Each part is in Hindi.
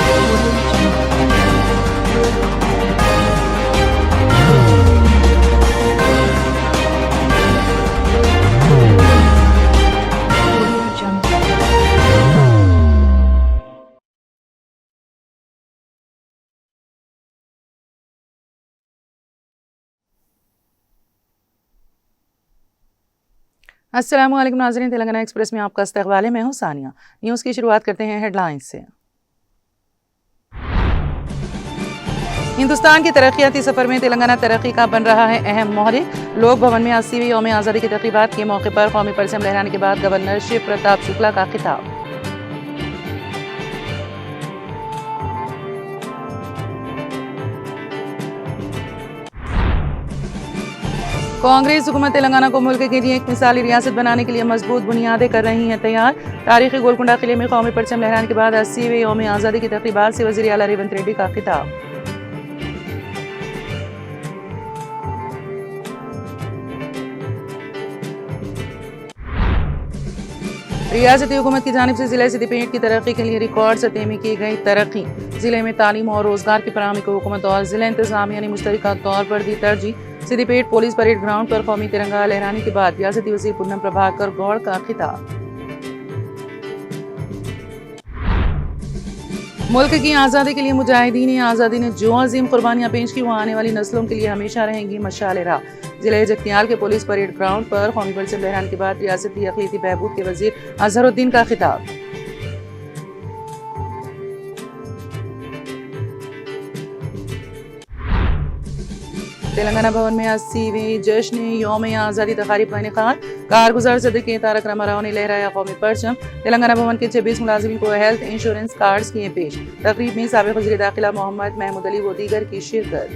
Audio Jungle. Audio Jungle. अस्सलाम वालेकुम नाज़रीन, तेलंगाना एक्सप्रेस में आपका इस्तकबाल है। मैं हूं सानिया। न्यूज़ की शुरुआत करते हैं हेडलाइंस से। हिंदुस्तान के तरक्याती सफर में तेलंगाना तरक्की का बन रहा है अहम मोहरिक। लोक भवन में 80वीं यौम आज़ादी की तक़रीबात के मौके पर कौमी परचम लहराने के बाद गवर्नर शिव प्रताप शुक्ला का खिताब। कांग्रेस हुकूमत तेलंगाना को मुल्क के लिए एक मिसाली रियासत बनाने के लिए मजबूत बुनियादें कर रही हैं तैयार। तारीखी गोलकुंडा किले में कौमी परचम लहराने के बाद 80वीं यौम आज़ादी की तक़रीबात से वज़ीर आला रेवंत रेड्डी का खिताब। रियासती हुकूमत की जानिब से जिले सिद्दीपेट की तरक्की के लिए रिकॉर्ड सतह में की गई तरक्की। जिले में तालीम और रोजगार की फराहमी को हुकूमत और जिला इंतजामिया ने मुश्तरका तौर पर दी तरजीह। सिद्दीपेट पुलिस परेड ग्राउंड पर कौमी तिरंगा लहराने के बाद रियासती वज़ीर पूनम प्रभाकर गौड़ का खिताब। मुल्क की आज़ादी के लिए मुजाहिदीन आज़ादी ने जो अजीम कुर्बानियां पेश की वो आने वाली नस्लों के लिए हमेशा रहेंगी मशाल राह। जिले जगतियाल के पुलिस परेड ग्राउंड पर कौमी परचम लहराने के बाद रियासती अक़लीती बहबूद के वज़ीर अजहरुद्दीन का खिताब। तेलंगाना भवन में 80वीं जश्न यौम आज़ादी तक़ारीब का इनेकाद। कारगुजार सदर के तारक रामाराव ने लहराया कौमी परचम। तेलंगाना भवन के 26 मुलाजिमीन को हेल्थ इंश्योरेंस कार्ड्स किए पेश। तक़रीब में साबिक़ वज़ीर दाखिला मोहम्मद महमूद अली व दीगर की शिरकत।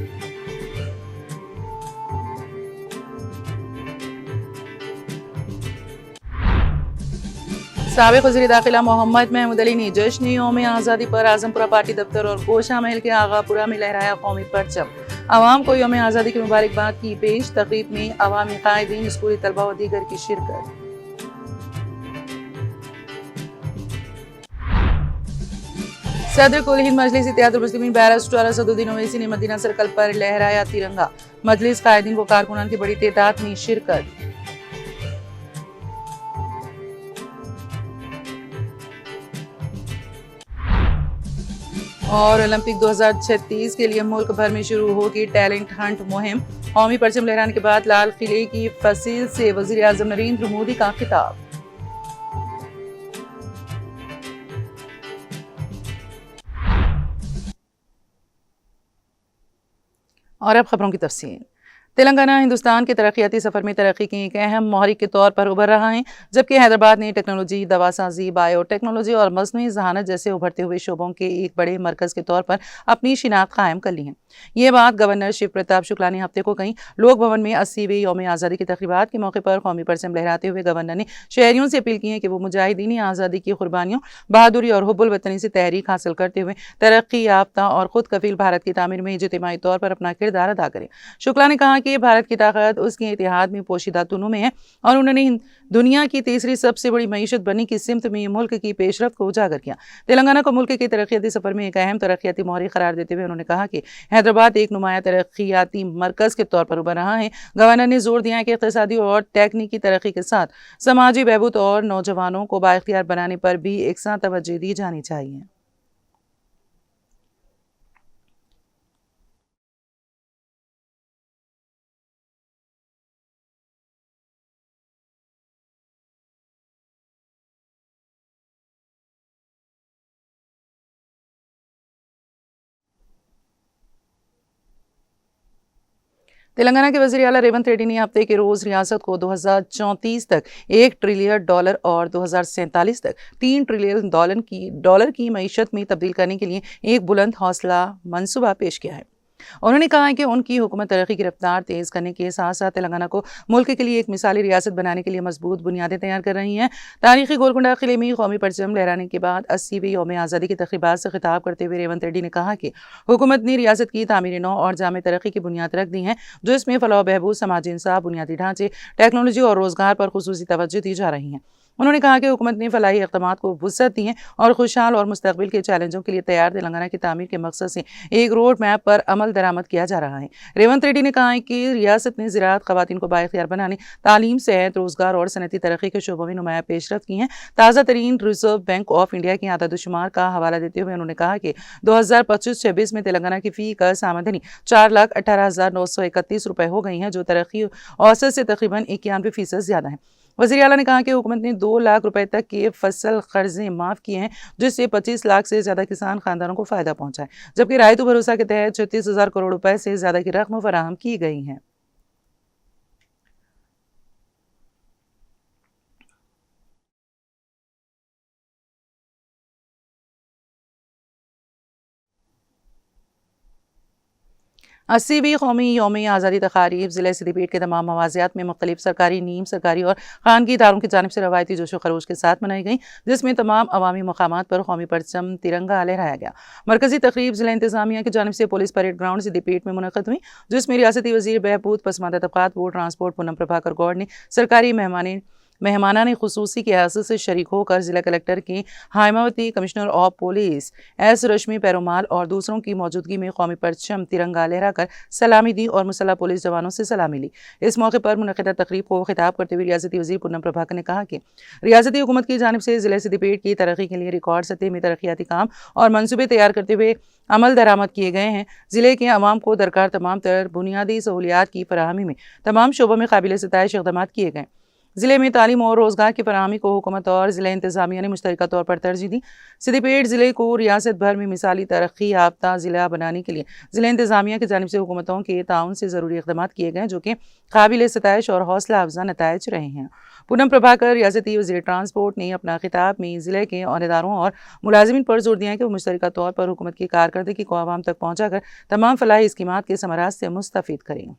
साबिक़ वज़ीर दाखिला मोहम्मद महमूद अली ने जश्न यौम आज़ादी पर आज़मपुरा पार्टी दफ्तर और गोशा महल के आगापुरा में लहराया कौमी परचम। आवाम को यौम आज़ादी की मुबारकबाद की पेश। तक़रीब में अवामी कायदीन, स्कूली तलबा व दीगर की शिरकत। सदर कुल हिंद मजलिस इत्तेहादुल मुस्लिमीन बैरिस्टर असदुद्दीन ओवैसी ने मदीना सर्कल पर लहराया तिरंगा। मजलिस कायदीन व कारकुनान की बड़ी तादाद में शिरकत। और ओलंपिक 2036 के लिए मुल्क भर में शुरू होगी टैलेंट हंट मुहिम। कौमी परचम लहराने के बाद लाल किले की फसील से वज़ीर आज़म नरेंद्र मोदी का खिताब। और अब खबरों की तफसील। तेलंगाना हिंदुस्तान के तरक्याती सफर में तरक्की की एक अहम मोहरिक के तौर पर उभर रहा है, जबकि हैदराबाद ने टेक्नोलॉजी, दवासाजी, बायोटेक्नोलॉजी और मसनूई जहानत जैसे उभरते हुए शोबों के एक बड़े मरकज़ के तौर पर अपनी शिनाख्त कायम कर ली है। ये बात गवर्नर शिव प्रताप शुक्ला ने हफ्ते को कही। लोक भवन में 80वीं यौम आज़ादी की तक़रीबात के मौके पर कौमी परचम लहराते हुए गवर्नर ने शहरियों से अपील की है कि वो मुजाहिदीन आज़ादी की कुर्बानियों, बहादुरी और हुब्बुल वतनी से तहरीक हासिल करते हुए तरक्की याफ्ता और खुद कफील भारत की तामीर में इज्तिमाई तौर पर अपना किरदार अदा करें। शुक्ला ने कहा कि भारत की ताकत उसके इतिहाद में पोशीदा तूनों में है और उन्होंने दुनिया की तीसरी सबसे बड़ी मईशत बनने की सिमत में मुल्क की पेशरफ्त को उजागर किया। तेलंगाना को मुल्क के तरक्याती सफर में एक अहम तरक्याती मोहरिक करार देते हुए उन्होंने कहा कि हैदराबाद एक नुमाया तरक्याती मरकज़ के तौर पर उभर रहा है। गवर्नर ने जोर दिया कि इक़्तिसादी और तकनीकी तरक्की के साथ समाजी बहबूद और नौजवानों को बाइख्तियार बनाने पर भी एकसां तवज्जो दी जानी चाहिए। तेलंगाना के वज़ीर आला रेवंत रेड्डी ने हफ्ते के रोज़ रियासत को 2034 तक $1 ट्रिलियन और 2047 तक $3 ट्रिलियन डॉलर की मईशत में तब्दील करने के लिए एक बुलंद हौसला मंसूबा पेश किया है। उन्होंने कहा है कि उनकी हुकूमत तरक्की की रफ्तार तेज़ करने के साथ साथ तेलंगाना को मुल्क के लिए एक मिसाली रियासत बनाने के लिए मजबूत बुनियादें तैयार कर रही हैं। तारीखी गोलकुंडा किले में कौमी परचम लहराने के बाद 80वीं यौम आज़ादी की तक़रीबात से खिताब करते हुए रेवंत रेड्डी ने कहा कि हुकूमत ने रियासत की तामीर नौ और जामे तरक्की की बुनियाद रख दी है, जो इसमें फलाह बहबूद, समाजी इंसाफ, बुनियादी ढांचे, टेक्नोलॉजी और रोज़गार पर खुसूसी तवज्जो दी जा रही है। उन्होंने कहा कि हुकूमत ने फलाही इक़दामात को वुसअत दी है और खुशहाल और मुस्तकबिल के चैलेंजों के लिए तैयार तेलंगाना की तामीर के मकसद से एक रोड मैप पर अमल दरामद किया जा रहा है। रेवंत रेड्डी ने कहा है कि रियासत ने ज़राअत ख़वातीन को बाइख्तियार बनाने, तालीम, सेहत, रोज़गार और सनती तरक्की के शोबों में नुमाया पेशरफ्त की है। ताज़ा तरीन रिजर्व बैंक ऑफ इंडिया की आदादुशुमार का हवाला देते हुए उन्होंने कहा कि 2025-26 में तेलंगाना की फ़ी कस आमदनी 4,18,931 रुपये हो गई है, जो तरक्की औसत से तकरीबन 91% ज़्यादा है। वज़ीर आला ने कहा कि हुकूमत ने 2 लाख रुपए तक के फसल कर्जे माफ़ किए हैं, जिससे 25 लाख से ज़्यादा किसान खानदानों को फ़ायदा पहुंचा है, जबकि रायतु भरोसा के तहत 36,000 करोड़ रुपए से ज़्यादा की रकम फराहम की गई हैं। अस्सीवीं कौमी यौम आज़ादी तकारीब ज़िले सिद्दीपेट के तमाम मवाज़ियात में मुख्तलिफ सरकारी, नीम सरकारी और खानगी इदारों की जानिब से रवायती जोशो खरोश के साथ मनाई गई, जिसमें तमाम अवामी मकामात पर कौमी परचम तिरंगा लहराया गया। मरकज़ी तकरीब ज़िला इंतज़ामिया की जानिब से पुलिस परेड ग्राउंड सिद्दीपेट में मुनक़्क़द हुई, जिसमें रियासती वज़ीर बहबूद पसमानदा तबक़ात व ट्रांसपोर्ट पूनम प्रभाकर गौड़ ने सरकारी मेहमाना ने खुसूसी की हैसियत से शरीक होकर जिला कलेक्टर की हायमावती, कमिश्नर ऑफ पुलिस एस रश्मि पेरुमाल और दूसरों की मौजूदगी में कौमी परचम तिरंगा लहराकर सलामी दी और मुसल्लह पुलिस जवानों से सलामी ली। इस मौके पर मुनक़्क़दा तकरीब को खिताब करते हुए रियासती वज़ीर पूनम प्रभाकर ने कहा कि रियासती हुकूमत की जानिब से ज़िले सिद्दीपेट की तरक्की के लिए रिकॉर्ड सतह में तरक्याती काम और मनसूबे तैयार करते हुए अमल दरामद किए गए हैं। ज़िले के अवाम को दरकार तमाम तर बुनियादी सहूलियात की फराहमी में तमाम शोबों में काबिल सिताइश इक़दामात किए गए। ज़िले में तालीम और रोज़गार की फराहमी को हुकूमत और ज़िला इंतज़ामिया ने मुश्तरका तौर पर तरजीह दी। सिद्दीपेट ज़िले को रियासत भर में मिसाली तरक्की याफ्ता ज़िला बनाने के लिए ज़िला इंतज़ामिया की जानिब से हुकूमतों के ताउन से ज़रूरी इक़दामात किए गए, जो कि काबिल सिताइश और हौसला अफजा नताइज रहे हैं। पूनम प्रभाकर रियासती वज़ीर ट्रांसपोर्ट ने अपना खिताब में ज़िले के अहदेदारों और मुलाजिमीन पर जोर दिया कि वो मुश्तरका तौर पर हुकूमत की कारकर्दगी को आवाम तक पहुँचा कर तमाम फलाही स्कीमात के समरात से मुस्तफ़ीद करें।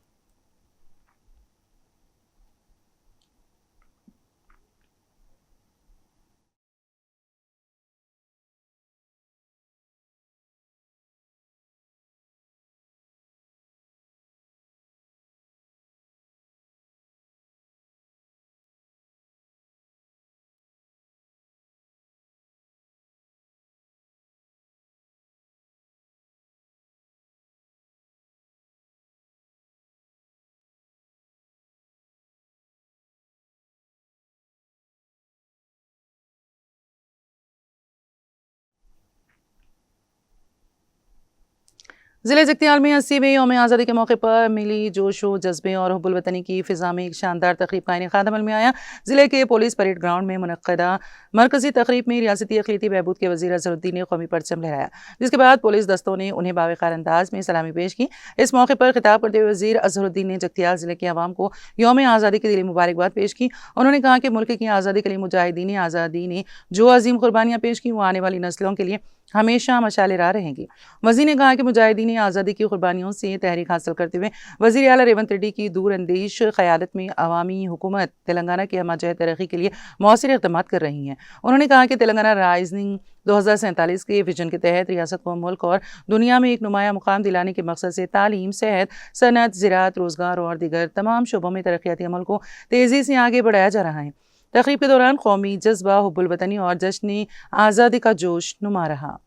ज़िले जगतियाल में 80वें यौम आज़ादी के मौके पर मिली जोशो जज्बे और हुब्बुल वतनी की फ़िज़ा में एक शानदार तकरीब का इनेक़ाद अमल में आया। ज़िले के पुलिस परेड ग्राउंड में मुनक़्क़दा मरकज़ी तकरीब में रियासती अक़लियती बहबूद के वज़ीर अज़हरुद्दीन ने कौमी परचम लहराया, जिसके बाद पुलिस दस्तों ने उन्हें बावक़ार अंदाज़ में सलामी पेश की। इस मौके पर खिताब करते हुए वज़ीर अज़हरुद्दीन ने जगतियाल ज़िले के अवाम को यौम आज़ादी के दिली मुबारकबाद पेश की। उन्होंने कहा कि मुल्क की आज़ादी के लिए मुजाहिदीन आज़ादी ने जो अज़ीम कुर्बानियाँ पेश की, वो आने वाली नस्लों के लिए हमेशा मशाले राह रहेंगी। वज़ीर ने कहा कि मुजाहिदीन आज़ादी की कुर्बानियों से तहरीक हासिल करते हुए वज़ीर आला रेवंत रेड्डी की दूरअंदेश क़यादत में अवामी हुकूमत तेलंगाना की हमजहत तरक्की के लिए मौसर इक़दामात कर रही हैं। उन्होंने कहा कि तेलंगाना राइजिंग 2047 के विजन के तहत रियासत को मुल्क और दुनिया में एक नुमाया मुकाम दिलाने के मकसद से तालीम, सेहत, सनत, ज़राअत, रोज़गार और दीगर तमाम शोबों में तरक्याती अमल को तेज़ी से आगे बढ़ाया जा रहा है। तक़रीब के दौरान कौमी जज्बा, हुब्बुल वतनी और जश्न आज़ादी का जोश नुमा रहा।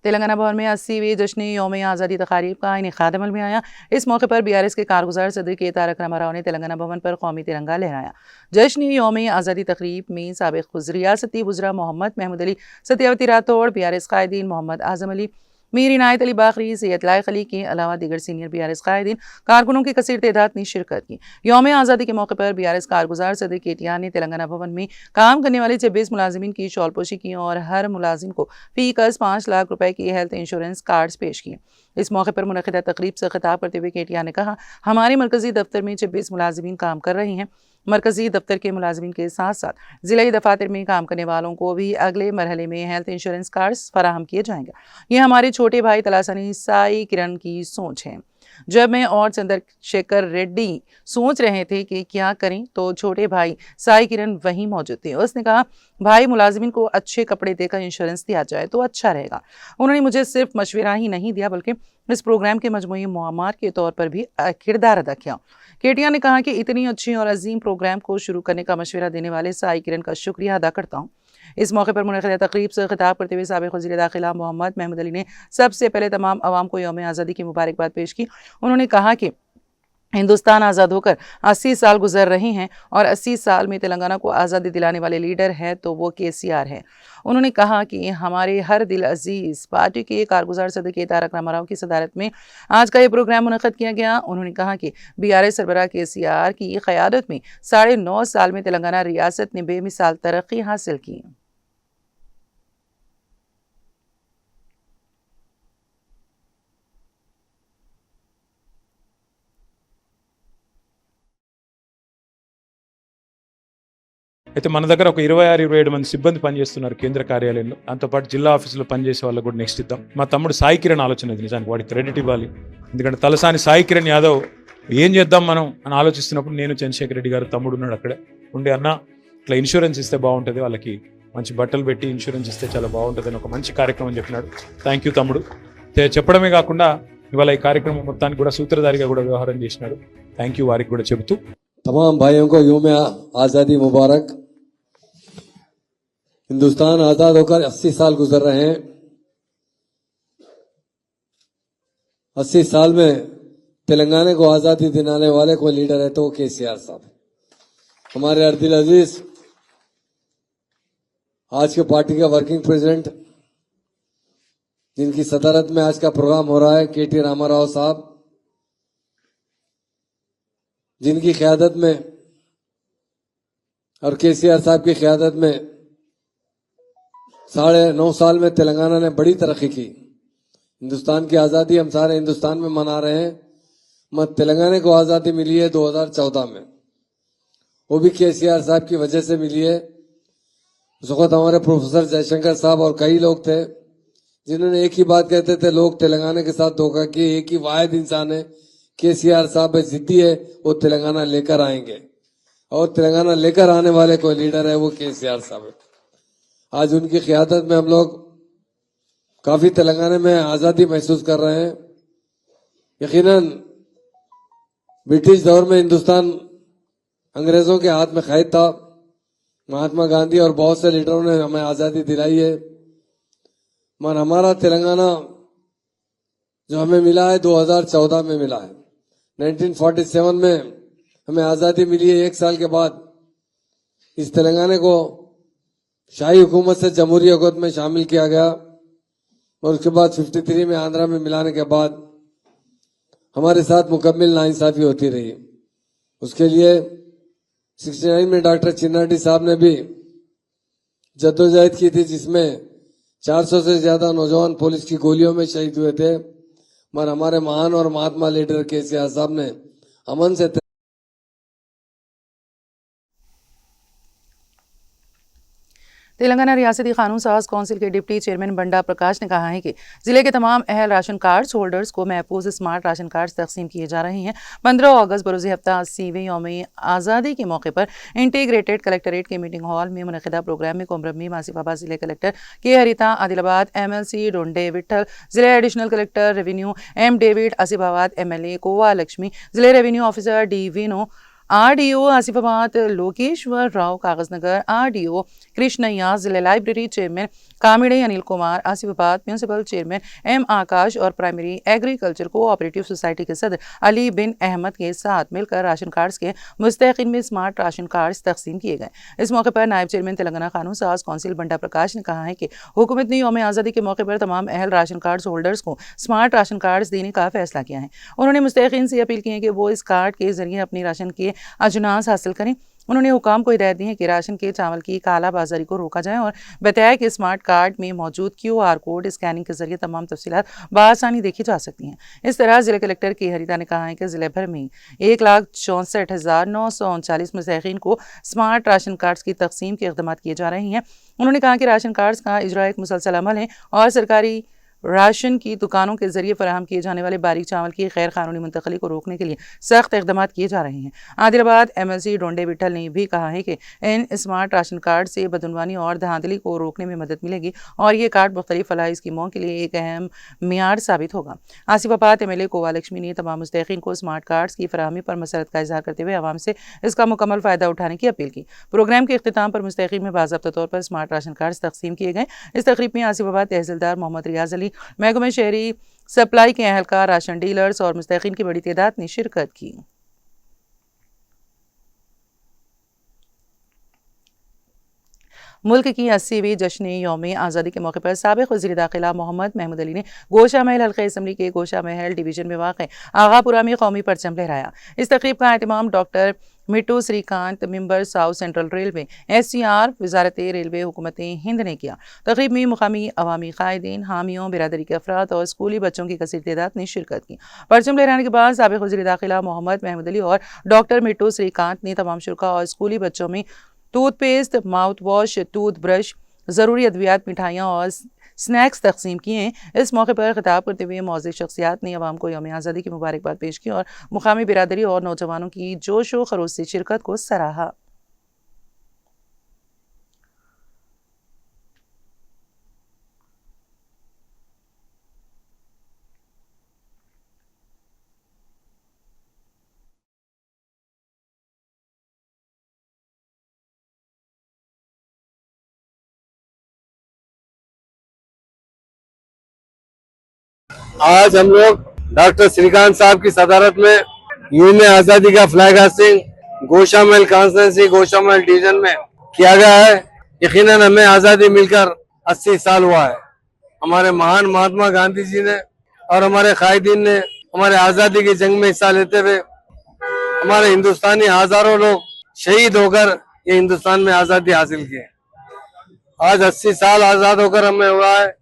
तेलंगाना भवन में 80वें जश्न यौम आज़ादी तकारीब का इनेक़ाद अमल में आया। इस मौके पर BRS के कारगुज़ार सदर के तारक रामाराव ने तेलंगाना भवन पर कौमी तिरंगा लहराया। जश्न यौम आज़ादी तकरीब में साबिक़ रियासती वज़रा मोहम्मद महमूद अली, सत्यावती राठौड़, BRS कायदीन मोहम्मद आज़म अली, मीर इनायत अली बाखरी, सैयद लायक अली के अलावा दीगर सीनियर BRS कायदीन कारकुनों की कसीर तादाद ने शिरकत की। यौम आज़ादी के मौके पर BRS कारगुज़ार सदर KTR ने तेलंगाना भवन में काम करने वाले 26 मुलाजिमीन की शॉलपोशी की और हर मुलाजिम को फ़ी कस 5 लाख रुपए की हेल्थ इंश्योरेंस कार्ड्स पेश किए। इस मौके पर मुनक़्क़दा तकरीब से खिताब करते हुए KTR ने कहा, हमारे मरकज़ी दफ्तर में 26 मुलाजिमीन काम कर रहे हैं। मरकज़ी दफ्तर के मुलाजिमीन के साथ साथ ज़िलाई दफ़ातर में काम करने वालों को भी अगले मरहले में हेल्थ इंश्योरेंस कार्ड्स फराहम किए जाएंगे। ये हमारे छोटे भाई तलासानी साई किरण की सोच है। जब मैं और चंद्रशेखर रेड्डी सोच रहे थे कि क्या करें तो छोटे भाई साई किरण वहीं मौजूद थे। उसने कहा, भाई मुलाजिमिन को अच्छे कपड़े देकर इंश्योरेंस दिया जाए तो अच्छा रहेगा। उन्होंने मुझे सिर्फ मशवरा ही नहीं दिया बल्कि इस प्रोग्राम के मजमूई मुआमार के तौर पर भी किरदार अदा किया। केटिया ने कहा कि इतनी अच्छी और अजीम प्रोग्राम को शुरू करने का मशवरा देने वाले साई किरण का शुक्रिया अदा करता हूँ। इस मौके पर मुनक़िदा तकरीब से खिताब करते हुए साबिक़ वज़ीर दाखिला मोहम्मद महमूद अली ने सबसे पहले तमाम अवाम को यौम आज़ादी की मुबारकबाद पेश की। उन्होंने कहा कि हिंदुस्तान आज़ाद होकर 80 साल गुजर रहे हैं और 80 साल में तेलंगाना को आज़ादी दिलाने वाले लीडर हैं तो वो KCR हैं। उन्होंने कहा कि हमारे हर दिल अजीज़ पार्टी के कारगुजार सदर तारक रामाराव की सदारत में आज का ये प्रोग्राम मुनक़्क़द किया गया। उन्होंने कहा कि BRS सरबराह KCR की क़यादत में 9.5 साल में तेलंगाना रियासत ने बेमिसाल तरक्की हासिल की। అయితే మన దగ్గర ఒక 26-27 మంది సిబ్బంది పనిచేస్తున్నారు కేంద్ర కార్యాలయంలో. దాంతోపాటు జిల్లా ఆఫీసులో పనిచేసే వాళ్ళకు కూడా నెక్స్ట్ ఇద్దాం. మా తమ్ముడు సాయి కిరణ్ ఆలోచన ఇది, నిజానికి వాడికి క్రెడిట్ ఇవ్వాలి. ఎందుకంటే తలసాని సాయి కిరణ్ యాదవ్ ఏం చేద్దాం మనం అని ఆలోచిస్తున్నప్పుడు నేను చంద్రశేఖర్ రెడ్డి గారు తమ్ముడు ఉన్నాడు అక్కడే ఉండి, అన్న ఇట్లా ఇన్సూరెన్స్ ఇస్తే బాగుంటుంది, వాళ్ళకి మంచి బట్టలు పెట్టి ఇన్సూరెన్స్ ఇస్తే చాలా బాగుంటుంది అని ఒక మంచి కార్యక్రమం చెప్పినాడు. థ్యాంక్ యూ తమ్ముడు. చెప్పడమే కాకుండా ఇవాళ ఈ కార్యక్రమం మొత్తానికి కూడా సూత్రధారిగా కూడా వ్యవహారం చేసినాడు. థ్యాంక్ యూ వారికి కూడా చెబుతూ तमाम भाइयों को यूम आज़ादी मुबारक। हिंदुस्तान आज़ाद होकर 80 साल गुजर रहे हैं। 80 साल में तेलंगाना को आज़ादी दिलाने वाले कोई लीडर है तो वो KCR साहब। हमारे अर्दिल अजीज आज के पार्टी का वर्किंग प्रेसिडेंट, जिनकी सदारत में आज का प्रोग्राम हो रहा है, KT रामाराव साहब, जिनकी क़यादत में और KCR साहब की क़यादत में 9.5 साल में तेलंगाना ने बड़ी तरक्की की। हिंदुस्तान की आज़ादी हम सारे हिंदुस्तान में मना रहे हैं, मगर तेलंगाना को आज़ादी मिली है 2014 में, वो भी KCR साहब की वजह से मिली है। उस वक्त हमारे प्रोफेसर जयशंकर साहब और कई लोग थे जिन्होंने एक ही बात कहते थे, लोग तेलंगाना के साथ धोखा किए, एक ही वाहिद इंसान है KCR साहब जिद्दी है, वो तेलंगाना लेकर आएंगे और तेलंगाना लेकर आने वाले कोई लीडर है वो KCR साहब है। आज उनकी क़यादत में हम लोग काफी तेलंगाना में आज़ादी महसूस कर रहे हैं। यकीनन ब्रिटिश दौर में हिंदुस्तान अंग्रेजों के हाथ में कैद था। महात्मा गांधी और बहुत से लीडरों ने हमें आज़ादी दिलाई है, मगर हमारा तेलंगाना जो हमें मिला है 2014 में मिला है। 1947 में हमें आज़ादी मिली है। 1 साल के बाद इस तेलंगाना को शाही हुकूमत से जमहूरी हुकूमत में शामिल किया गया और उसके बाद 53 में आंध्रा में मिलाने के बाद हमारे साथ मुकम्मल नाइंसाफी होती रही। उसके लिए 69 में डॉक्टर चिन्नाटी साहब ने भी जद्दोजहद की थी, जिसमें 400 से ज्यादा नौजवान पुलिस की गोलियों में शहीद हुए थे, मगर हमारे महान और महात्मा लीडर KCR साहब ने अमन से तेलंगाना रियासती कानून साज कौंसिल के डिप्टी चेयरमैन बंडा प्रकाश ने कहा है कि जिले के तमाम अहल राशन कार्ड्स होल्डर्स को महफूज स्मार्ट राशन कार्ड्स तकसीम किए जा रहे हैं। 15 अगस्त बरोज़ हफ्ता 80वें यौम आज़ादी के मौके पर इंटीग्रेटेड कलेक्ट्रेट के मीटिंग हॉल में मुनक़िदा प्रोग्राम में कोमरमी आसिफाबाद जिले कलेक्टर के हरिता, आदिलाबाद MLC डोंडे विठल, जिले additional collector revenue M David, Asifabad MLA Kova Lakshmi, जिले revenue officer D Vino, RDO Asifabad Lokeshwar Rao Kagaznagar, RDO Krishnaiah, जिला library chairman Kamide Anil Kumar, Asifabad municipal chairman M Akash और प्राइमरी एग्रीकल्चर कोऑपरेटिव सोसाइटी के सदर अली बिन अहमद के साथ मिलकर राशन कार्ड्स के मुस्तहिकीन में स्मार्ट राशन कार्ड्स तकसीम किए गए। इस मौके पर नायब चेयरमैन तेलंगाना कानून साज कौंसिल बंडा प्रकाश ने कहा है कि हुकूमत ने यौम आज़ादी के मौके पर तमाम अहल राशन कार्ड्स होल्डर्स को स्मार्ट राशन कार्ड्स देने का फैसला किया है। उन्होंने मुस्तहिकीन से अपील की है कि वो इस कार्ड के जरिए अपनी राशन के अजनास हासिल करें। उन्होंने हुकाम को हिदायत दी है कि राशन के चावल की काला बाजारी को रोका जाए और बताया कि स्मार्ट कार्ड में मौजूद QR कोड स्कैनिंग के जरिए तमाम तफसीलात बआसानी देखी जा सकती हैं। इस तरह जिला कलेक्टर के हरिता ने कहा है कि जिले भर में 1,64,939 मुस्तहिकीन को स्मार्ट राशन कार्ड्स की तकसीम के इक़दाम किए जा रहे हैं। उन्होंने कहा कि राशन कार्ड्स का इजरा एक मुसलसल अमल है और सरकारी राशन की दुकानों के जरिए फराहम किए जाने वाले बारीक चावल की गैर कानूनी मुंतकली को रोकने के लिए सख्त इकदाम किए जा रहे हैं। आदिलाबाद MLC डोंडे विठल ने भी कहा है कि इन स्मार्ट राशन कार्ड से बदनवानी और धांधली को रोकने में मदद मिलेगी और ये कार्ड मुख्तलिफ फलाही स्कीमों के लिए एक अहम मियार साबित होगा। आसिफाबाद MLA कोवा लक्ष्मी ने तमाम मुस्तहिकीन को स्मार्ट कार्ड्स की फराहमी पर मसरत का इजहार करते हुए आवाम से इसका मुकम्मल फ़ायदा उठाने की अपील की। प्रोग्राम के इख्तिताम पर मुस्तहिकीन में बाज़ाब्ता तौर पर स्मार्ट राशन कार्ड्स तकसीम किए गए। इस तकरीब में आसिफाबाद तहसीलदार मोहम्मद रियाज अली, महकमा शहरी सप्लाई के अहलकार, राशन डीलर्स और मुस्तहिकीन की बड़ी तादाद ने शिरकत की। मुल्क की 80वीं जश्न यौम आज़ादी के मौके पर साबिक़ वज़ीर दाखिला मोहम्मद महमूद अली ने गोशा महल हल्के असम्बली के गोशा महल डिवीज़न में वाक़ आगापुरा में कौमी परचम लहराया। इस तक़रीब का एहतमाम doctor Mittu Srikanth, member South Central Railway SCR, वजारत रेलवे हुकूमत हिंद ने किया। तक़रीब में मुकामी अवामी कायदीन, हामियों, बिरादरी के अफराद और स्कूली बच्चों की कसीर तादाद ने शिरकत की। परचम लहराने के बाद साबिक़ वज़ीर दाखिला मोहम्मद महमूद अली और डॉक्टर मिट्टू श्रीकांत ने तमाम शुरा और स्कूली बच्चों में toothpaste, mouth wash, tooth brush, ज़रूरी अद्वियात, मिठाइयाँ और स्नैक्स तकसीम किए। इस मौके पर खिताब करते हुए मौजूद शख्सियात ने अवाम को यौम आज़ादी की मुबारकबाद पेश की और मुकामी बिरादरी और नौजवानों की जोश व खरोश से शिरकत को सराहा। आज हम लोग डॉक्टर श्रीकांत साहब की सदारत में यूनियन आजादी का फ्लैग हास्टिंग गोशा महल कॉन्स्टिट्यूंसी गोशा महल डिवीजन में किया गया है। यकीनन हमें आजादी मिलकर 80 साल हुआ है। हमारे महान महात्मा गांधी जी ने और हमारे कायदीन ने हमारे आजादी की जंग में हिस्सा लेते हुए हमारे हिंदुस्तानी हजारों लोग शहीद होकर ये हिंदुस्तान में आजादी हासिल की है। आज 80 साल आजाद होकर हमें हुआ है।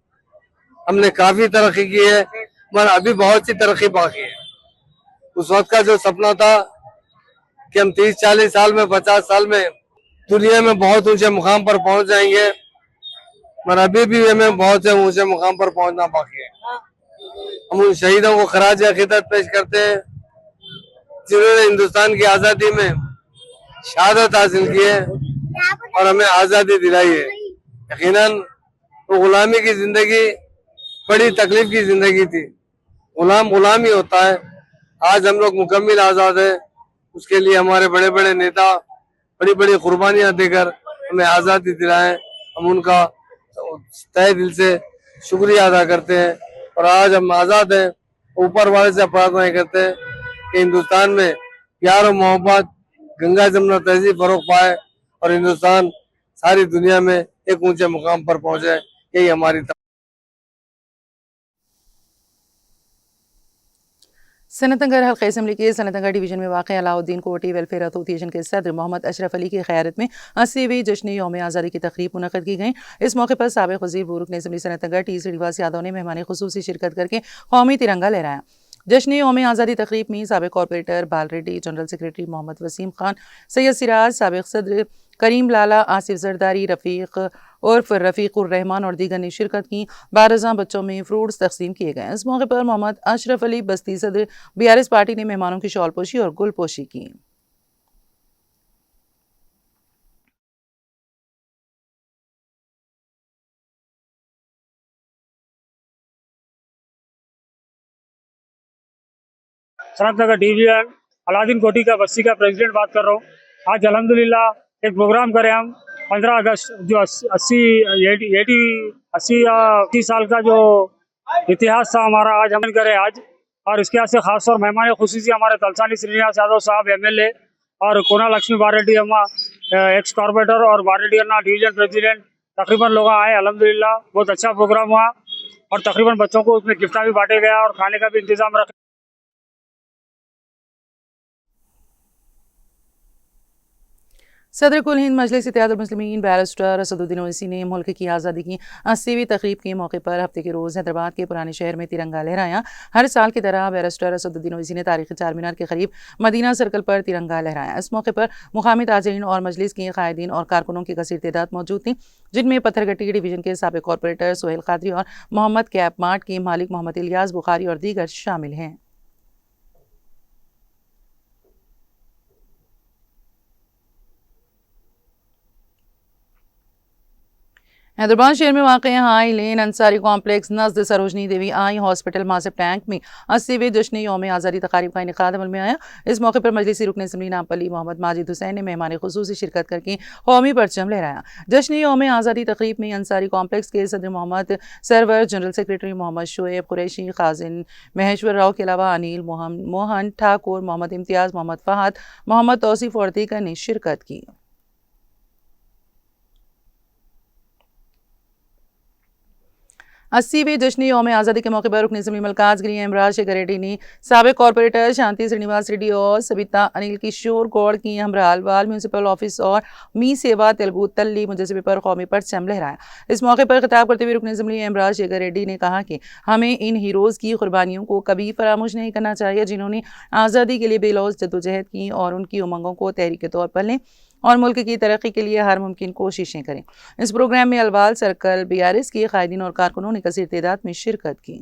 हमने काफी तरक्की की है, मगर अभी बहुत सी तरक्की बाकी है। उस वक्त का जो सपना था कि हम 30-40 साल में, 50 साल में दुनिया में बहुत ऊंचे मुकाम पर पहुंच जाएंगे, मगर अभी भी हमें बहुत से ऊंचे मुकाम पर पहुंचना बाकी है। हम उन शहीदों को खराज अकीदत पेश करते हैं जिन्होंने हिंदुस्तान की आजादी में शहादत हासिल की है और हमें आजादी दिलाई है। यकीनन वो गुलामी की जिंदगी बड़ी तकलीफ की जिंदगी थी। गुलाम ही होता है। आज हम लोग मुकम्मल आजाद है। उसके लिए हमारे बड़े बड़े नेता बड़ी बड़ी कुर्बानियां देकर हमें आजादी दिलाए। हम उनका तहे दिल से शुक्रिया अदा करते हैं और आज हम आजाद हैं। ऊपर वाले से प्रार्थना करते हैं कि हिंदुस्तान में प्यार और मोहब्बत, गंगा जमुना तहजीब फरोग पाए और हिंदुस्तान सारी दुनिया में एक ऊंचे मुकाम पर पहुंचे। यही हमारी सनतनगर हल्का असम्बली के सनतनगर डिवीजन में वाक़ अलाउद्दीन कोटी वेलफेयर एसोसिएशन के सदर मोहम्मद अशरफ अली की क़यादत में 80वीं जश्न यौम आज़ादी की तक़रीब मुनक़्क़द की गई। इस मौके पर साबिक़ वज़ीर बुरुकन असम्बली सनतनगर T. श्रीनिवास यादव ने मेहमान ख़ुसूसी शिरकत करके कौमी तिरंगा लहराया। जश्न यौम आज़ादी तक़रीब में साबिक़ कॉर्पोरेटर बाल रेड्डी, जनरल सेक्रेटरी मोहम्मद वसीम खान, सैयद सिराज, साबिक़ सदर करीम लाला, आसिफ जरदारी, रफ़ीक उर्फ रफ़ीक़ुर रहमान और दीगर ने शिरकत की। बारज़ां बच्चों में फ्रूट्स तकसीम किए गए। इस मौके पर मोहम्मद अशरफ अली बस्ती सदर BRS पार्टी ने मेहमानों की शॉल पोशी और गुल पोशी की। सनतनगर डिवीजन अलाउद्दीन कोटी का बस्ती का प्रेसिडेंट बात कर रहा हूँ। आज अल्हम्दुलिल्लाह एक प्रोग्राम करे हम 15 अगस्त जो 80 साल का जो इतिहास था हमारा, आज हम करे आज। और इसके यहाँ से खास तौर मेहमान खुसूसी हमारे तलसानी श्रीनिवास यादव साहब MLA और कोना लक्ष्मी बारेड्डी अम्मा एक्स कॉर्पोरेटर और बारेड्डी अन्ना डिवीजन प्रेसिडेंट तकरीबन लोग आए। अल्हम्दुलिल्लाह बहुत अच्छा प्रोग्राम हुआ और तकरीबन बच्चों को उसमें गिफ्टा भी बांटे गया और खाने का भी इंतजाम रखा। सदर कुल हिंद मजलिस इत्तेहादुल मुस्लिमीन बैरिस्टर असदुद्दीन ओवैसी ने मुल्क की आज़ादी की 80वीं तकरीब के मौके पर हफ्ते के रोज़ हैदराबाद के पुराने शहर में तिरंगा लहराया। हर साल की तरह बैरिस्टर असदुद्दीन ओवैसी ने तारीखी चार मीनार के करीब मदीना सर्कल पर तिरंगा लहराया। इस मौके पर मुकामी ताजरीन और मजलिस के कायदीन और कारकुनों की कसीर तादाद मौजूद थी, जिनमें पत्थरगट्टी डिवीजन के साबिक कॉरपोरेटर सोहेल कादरी और मोहम्मद कैप मार्ट के मालिक मोहम्मद इलियास बुखारी और दीगर शामिल हैं। हैदराबाद शहर में वाक़ हाई लेन अंसारी कॉम्प्लेक्स नज़द सरोजनी देवी आई हॉस्पिटल मासिफ टैंक में 80वें जश्न यौम आज़ादी तकारीब का इनेकाद अमल में आया। इस मौके पर मजलिसी रुकन असम्बली नापली मोहम्मद माजिद हुसैन ने मेहमान खुसूसी शिरकत करके कौमी परचम लहराया। जश्न यौम आज़ादी तकरीब में अंसारी कॉम्प्लेक्स के सदर मोहम्मद सरवर, जनरल सेक्रेटरी मोहम्मद शोएब कुरैशी, खाजिन महेश्वर राव के अलावा अनिल मोहन ठाकुर, मोहम्मद इम्तियाज़, मोहम्मद फ़हद, मोहम्मद तौसीफ और दीगर ने शिरकत की। 80वें जश्न यौम आज़ादी के मौके पर रुकन असम्बली मल्काजगिरी इमराज शेखर रेड्डी ने साबिक कॉरपोरेटर शांति श्रीनिवास रेड्डी और सबिता अनिल किशोर गौड़ की हमराल वाल म्यूनसिपल ऑफिस और मी सेवा तेलुगु तल्ली मुजस्सबे पर कौमी परचम लहराया। इस मौके पर खिताब करते हुए रुकन असम्बली इमराज शेखर रेड्डी ने कहा कि हमें इन हीरोज़ की कुर्बानियों को कभी फरामोश नहीं करना चाहिए, जिन्होंने आज़ादी के लिए बेलौस जद्दोजहद की और उनकी उमंगों को तहरीक के तौर पर लें और मुल्क की तरक्की के लिए हर मुमकिन कोशिशें करें। इस प्रोग्राम में अलवाल सर्कल BRS के कायदीन और कारकुनों ने कसीर तादाद में शिरकत की।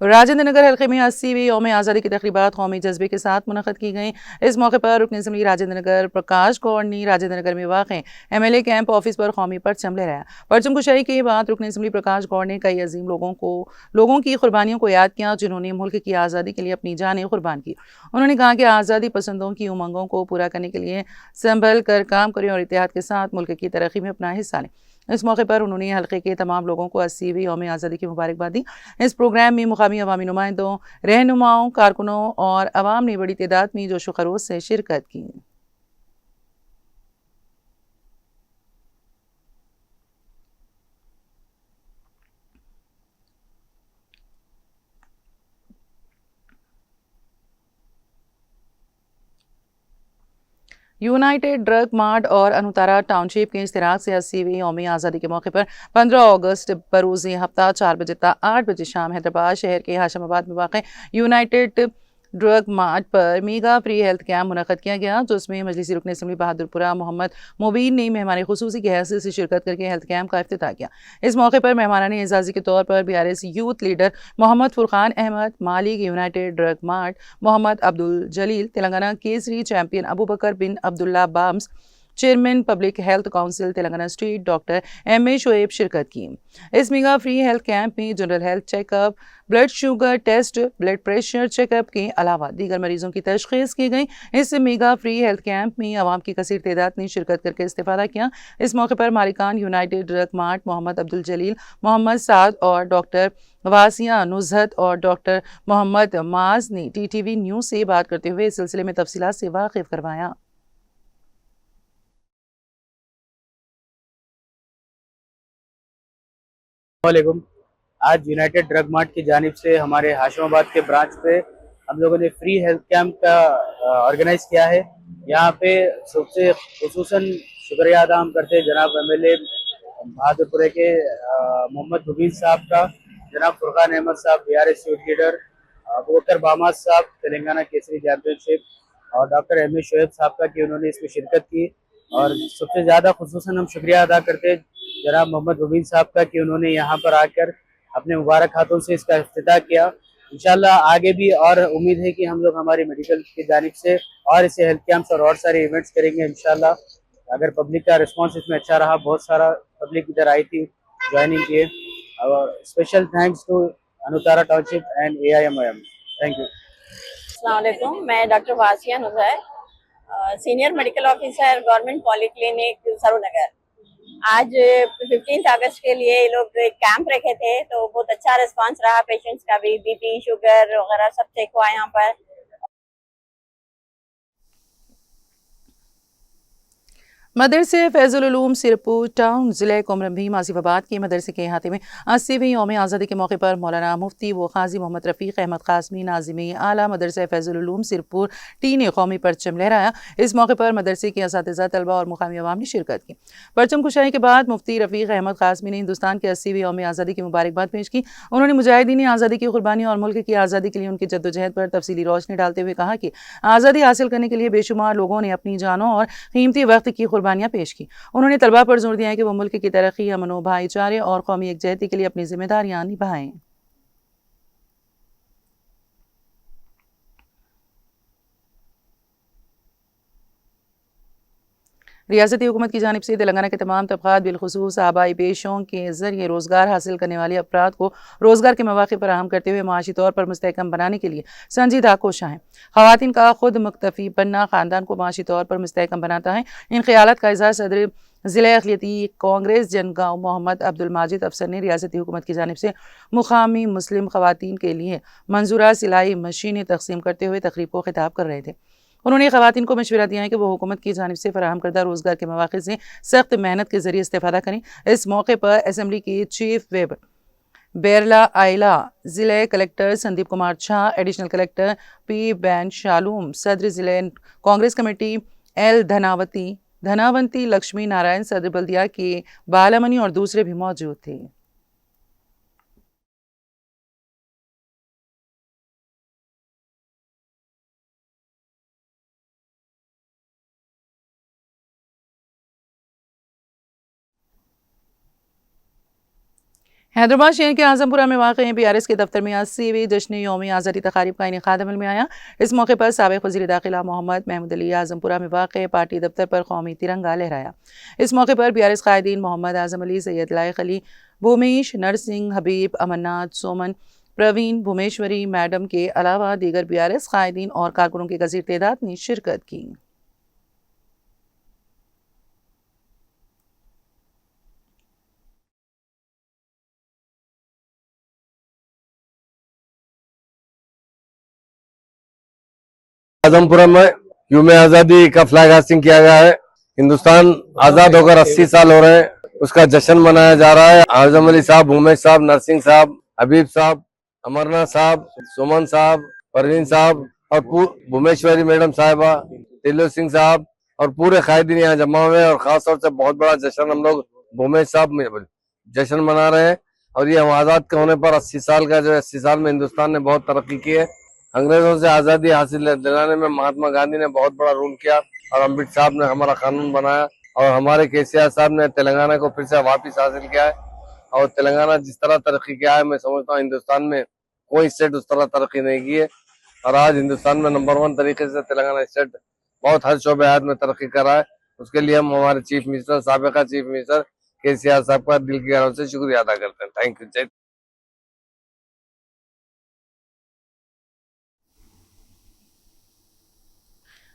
राजेंद्र नगर हल्के में 80वीं यौम आज़ादी की तकरीबात कौमी जज्बे के साथ मुनक़द की गई। इस मौके पर रुकन असम्बली राजेंद्र नगर प्रकाश गौड़ ने राजेंद्र नगर में वाक़ MLA कैंप ऑफिस पर कौमी परचम लहराया। परचम कुशाई के बाद रुकन असम्बली प्रकाश गौड़ ने कई अजीम लोगों की कुर्बानियों को याद किया, जिन्होंने मुल्क की आज़ादी के लिए अपनी जानें कुर्बान की। उन्होंने कहा कि आज़ादी पसंदों की उमंगों को पूरा करने के लिए संभल कर काम करें और इत्तेहाद के साथ मुल्क की तरक्की में अपना हिस्सा लें। इस मौके पर उन्होंने हल्के के तमाम लोगों को 80वीं यौम आज़ादी की मुबारकबाद दी। इस प्रोग्राम में मुकामी अवामी नुमाइंदों, रहनुमाओं, कारकुनों और अवाम ने बड़ी तादाद में जोश व खरोश से शिरकत की। यूनाइटेड ड्रग मार्ट और अनुतारा टाउनशिप के इश्तिराक से 80वीं यौम आज़ादी के मौके पर 15 अगस्त बरोज़ हफ्ता 4 बजे ता 8 बजे शाम हैदराबाद शहर के हाशमाबाद में वाक़ यूनाइटेड ड्रग मार्ट पर मेगा फ्री हेल्थ कैंप मुनक़द किया गया, जिसमें मजलिसी रुकन असम्बली बहादुरपुरा मोहम्मद मुबीन ने मेहमान खुसूसी की हैसियत से शिरकत करके हेल्थ कैंप का इफ्तिताह किया। इस मौके पर मेहमानान एजाज़ी के तौर पर BRS youth leader Mohammad Furqan Ahmad, मालिक United Drug Mart Mohammad Abdul Jalil, Telangana Kesari champion Abu Bakr bin Abdullah BAMS, chairman public health council Telangana state doctor MA Shoaib शिरकत की। इस मेगा फ्री हेल्थ कैंप में general health checkup, blood sugar test, blood pressure checkup के अलावा दीगर मरीजों की तशखीस की गई। इस मेगा फ्री हेल्थ कैंप में आवाम की कसीर तादाद ने शिरकत करके इस्तेफादा किया। इस मौके पर मालिकान United Drug Mart Mohammad Abdul Jalil, Mohammad Saad और डॉक्टर वासिया नुजहत और डॉक्टर मोहम्मद माज ने TTV न्यूज़ से बात करते हुए इस सिलसिले में तफसीलात से वाकिफ करवाया। वालेकुम। आज यूनाइटेड ड्रग मार्ट की जानिब से हमारे हाशमाबाद के ब्रांच पे हम लोगों ने फ्री हेल्थ कैंप का ऑर्गेनाइज किया है। यहाँ पे सबसे खुसूसन शुक्रिया अदा हम करते हैं जनाब MLA बहादुरपुरे के मोहम्मद मुबीन साहब का, जनाब फुरकान अहमद साहब BRS यूथ लीडर, अबू बकर बामास साहब तेलंगाना केसरी चैंपियनशिप और डॉक्टर MA शोएब साहब का कि उन्होंने इसमें शिरकत की। और सबसे ज़्यादा खुसूसन हम शुक्रिया अदा करते हैं जनाब मोहम्मद मुबीन साहब का कि उन्होंने यहाँ पर आकर अपने मुबारक हाथों से इसका इफ्तिताह किया। इंशाल्लाह आगे भी और उम्मीद है कि हम लोग हमारी मेडिकल की जानिब से और इसे हेल्थ कैंप्स और सारे इवेंट्स करेंगे इंशाल्लाह। अगर पब्लिक का रिस्पांस इसमें अच्छा रहा, बहुत सारा पब्लिक इधर आई थी ज्वाइनिंग किए। और special thanks to Anutara township and AIMIM। Thank you. अस्सलाम वालेकुम, मैं doctor Wasia Nujair, senior medical officer government polyclinic Saroornagar. आज 15 अगस्त के लिए ये लोग एक कैंप रखे थे, तो बहुत अच्छा रिस्पांस रहा। पेशेंट्स का भी BP, शुगर वगैरह सब चेक हुआ यहाँ पर। मदरसे फैजुल उलूम सिरपुर टाउन ज़िले कोमरमभी मासिफाबाद के मदरसे के अहाते में 80वीं यौम आज़ादी के मौके पर मौलाना मुफ्ती व काजी मोहम्मद रफ़ीक अहमद कासमी नाज़िम आला मदरसा फैजुल उलूम सिरपुर टी ने कौमी परचम लहराया। इस मौके पर मदरसे के असातिज़ा, तलबा और मुकामी अवाम ने शिरकत की। परचम कुशाई के बाद मुफ्ती रफ़ीक अहमद कासमी ने हिंदुस्तान के 80वीं यौम आज़ादी की मुबारकबाद पेश की। उन्होंने मुजाहिदीन आज़ादी की कुर्बानी और मुल्क की आज़ादी के लिए उनकी जद्दोजहद पर तफसीली रोशनी डालते हुए कहा कि आज़ादी हासिल करने के लिए बेशुमार लोगों ने अपनी जानों और कीमती वक्त की कुर्बानियाँ पेश की। उन्होंने तलबा पर जोर दिया है कि वो मुल्क की तरक्की, अमन व भाईचारे और कौमी यकजहती के लिए अपनी जिम्मेदारियां निभाएं। रियासती हुकूमत की जानिब से तेलंगाना के तमाम तबक़ात बिलखुसूस आबाई पेशों के ज़रिए रोज़गार हासिल करने वाले अफराद को रोज़गार के मौक़े फराहम करते हुए माशी तौर पर मुस्तहकम बनाने के लिए संजीदा कोशिश हैं। ख़वातीन का खुद मुक्तफ़ी बनना ख़ानदान को माशी तौर पर मुस्तहकम बनाता है। इन ख़यालात का इज़हार सदर ज़िला अक़लियती कांग्रेस जनगांव मोहम्मद अब्दुल माजिद अफसर ने रियासती हुकूमत की जानिब से मुकामी मुस्लिम ख़वातीन के लिए मंजूरा सिलाई मशीनें तक़सीम करते हुए तक़रीब को ख़िताब कर रहे थे। उन्होंने ख़वातीन को मशवरा दिया है कि वो हुकूमत की जानिब से फराहम करदा रोज़गार के मौक़े से सख्त मेहनत के ज़रिए इस्तेफ़ादा करें। इस मौके पर असम्बली के चीफ विप बेरला आइला, ज़िले collector Sandeep Kumar Jha, additional collector P Ben Shalom, सदर ज़िले Congress committee L Dhanavanti Lakshmi Narayan, सदर बल्दिया के बालामनी और दूसरे भी मौजूद थे। हैदराबाद शहर के आजमपुरा में वाक़ BRS के दफ्तर में 80वीं जश्न यौम आज़ादी तक़ारीब का इनेक़ाद अमल में आया। इस मौके पर साबिक़ वज़ीर दाखिला मोहम्मद महमूद अली आजमपुरा में वाक़ पार्टी दफ्तर पर कौमी तिरंगा लहराया। इस मौके पर BRS क़ायदीन मोहम्मद आज़म अली, सैयद लायक़ अली, भूमेश, नरसिंह, हबीब, अमरनाथ, सोमन, प्रवीण, भूमेश्वरी मैडम के अलावा दीगर BRS क़ायदीन और कारकुनों की कसीर तादाद ने शिरकत की। आजमपुरा में यूम आज़ादी का फ्लैग हास्टिंग किया गया है। हिंदुस्तान आज़ाद होकर 80 साल हो रहे हैं, उसका जश्न मनाया जा रहा है। आजम अली साहब, भूमेश साहब, नरसिंह साहब, हबीब साहब, अमरनाथ साहब, सुमन साहब, परवीन साहब और भूमेश्वरी मैडम साहिबा, तिल्लू सिंह साहब और पूरे कायदीन यहाँ जमा हुए हैं। और खास तौर से बहुत बड़ा जश्न हम लोग भूमेश साहब में जश्न मना रहे हैं। और ये हम आज़ाद के होने पर 80 साल का जो 80 साल में हिंदुस्तान ने बहुत तरक्की की है। अंग्रेजों से आज़ादी हासिल दिलाने में महात्मा गांधी ने बहुत बड़ा रोल किया और अम्बेडकर साहब ने हमारा कानून बनाया और हमारे KCR साहब ने तेलंगाना को फिर से वापस हासिल किया है। और तेलंगाना जिस तरह तरक्की किया है, मैं समझता हूँ हिंदुस्तान में कोई स्टेट उस तरह तरक्की नहीं की है। और आज हिंदुस्तान में नंबर 1 तरीके से तेलंगाना स्टेट बहुत हर शोबे हाथ में तरक्की कर रहा है। उसके लिए हम हमारे चीफ मिनिस्टर, साबिका चीफ मिनिस्टर KCR साहब का दिल की गहराई से शुक्रिया अदा करते हैं। Thank you.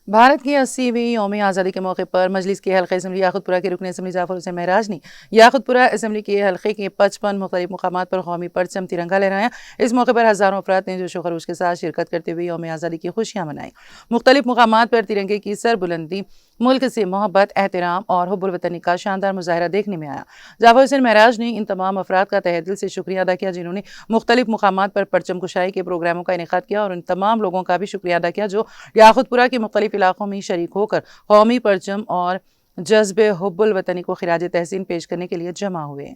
भारत की 80वीं यौम आज़ादी के मौके पर मजलिस के हल्क़े असम्बली याक़ूतपुरा के रुकन असम्बली जाफ़र हुसैन महराज ने याक़ूतपुरा असम्बली के हल्क़े के 55 मुख्तलिफ मुक़ामात पर कौमी परचम तिरंगा लहराया। इस मौके पर हज़ारों अफराद ने जोश व खरोश के साथ शिरकत करते हुए यौम आज़ादी की खुशियाँ मनाई। मुख्तलिफ मुक़ामात पर तिरंगे की सरबुलंदी, मुल्क से मोहब्बत, एहतराम और हुब्बुल वतनी का शानदार मुज़ाहरा देखने में आया। जाफ़र हुसैन महराज ने इन तमाम अफराद का तहे दिल से शुक्रिया अदा किया जिन्होंने मुख्तलिफ मुक़ामात पर परचम कुशाई के प्रोग्रामों का इनेक़ाद किया और उन तमाम लोगों का भी शुक्रिया अदा किया जो याक़ूतपुरा के मुख्तलिफ इलाक़ों में शरीक होकर कौमी परचम और जज्बे हुब्बुल वतनी को खिराज तहसीन पेश करने के लिए जमा हुए।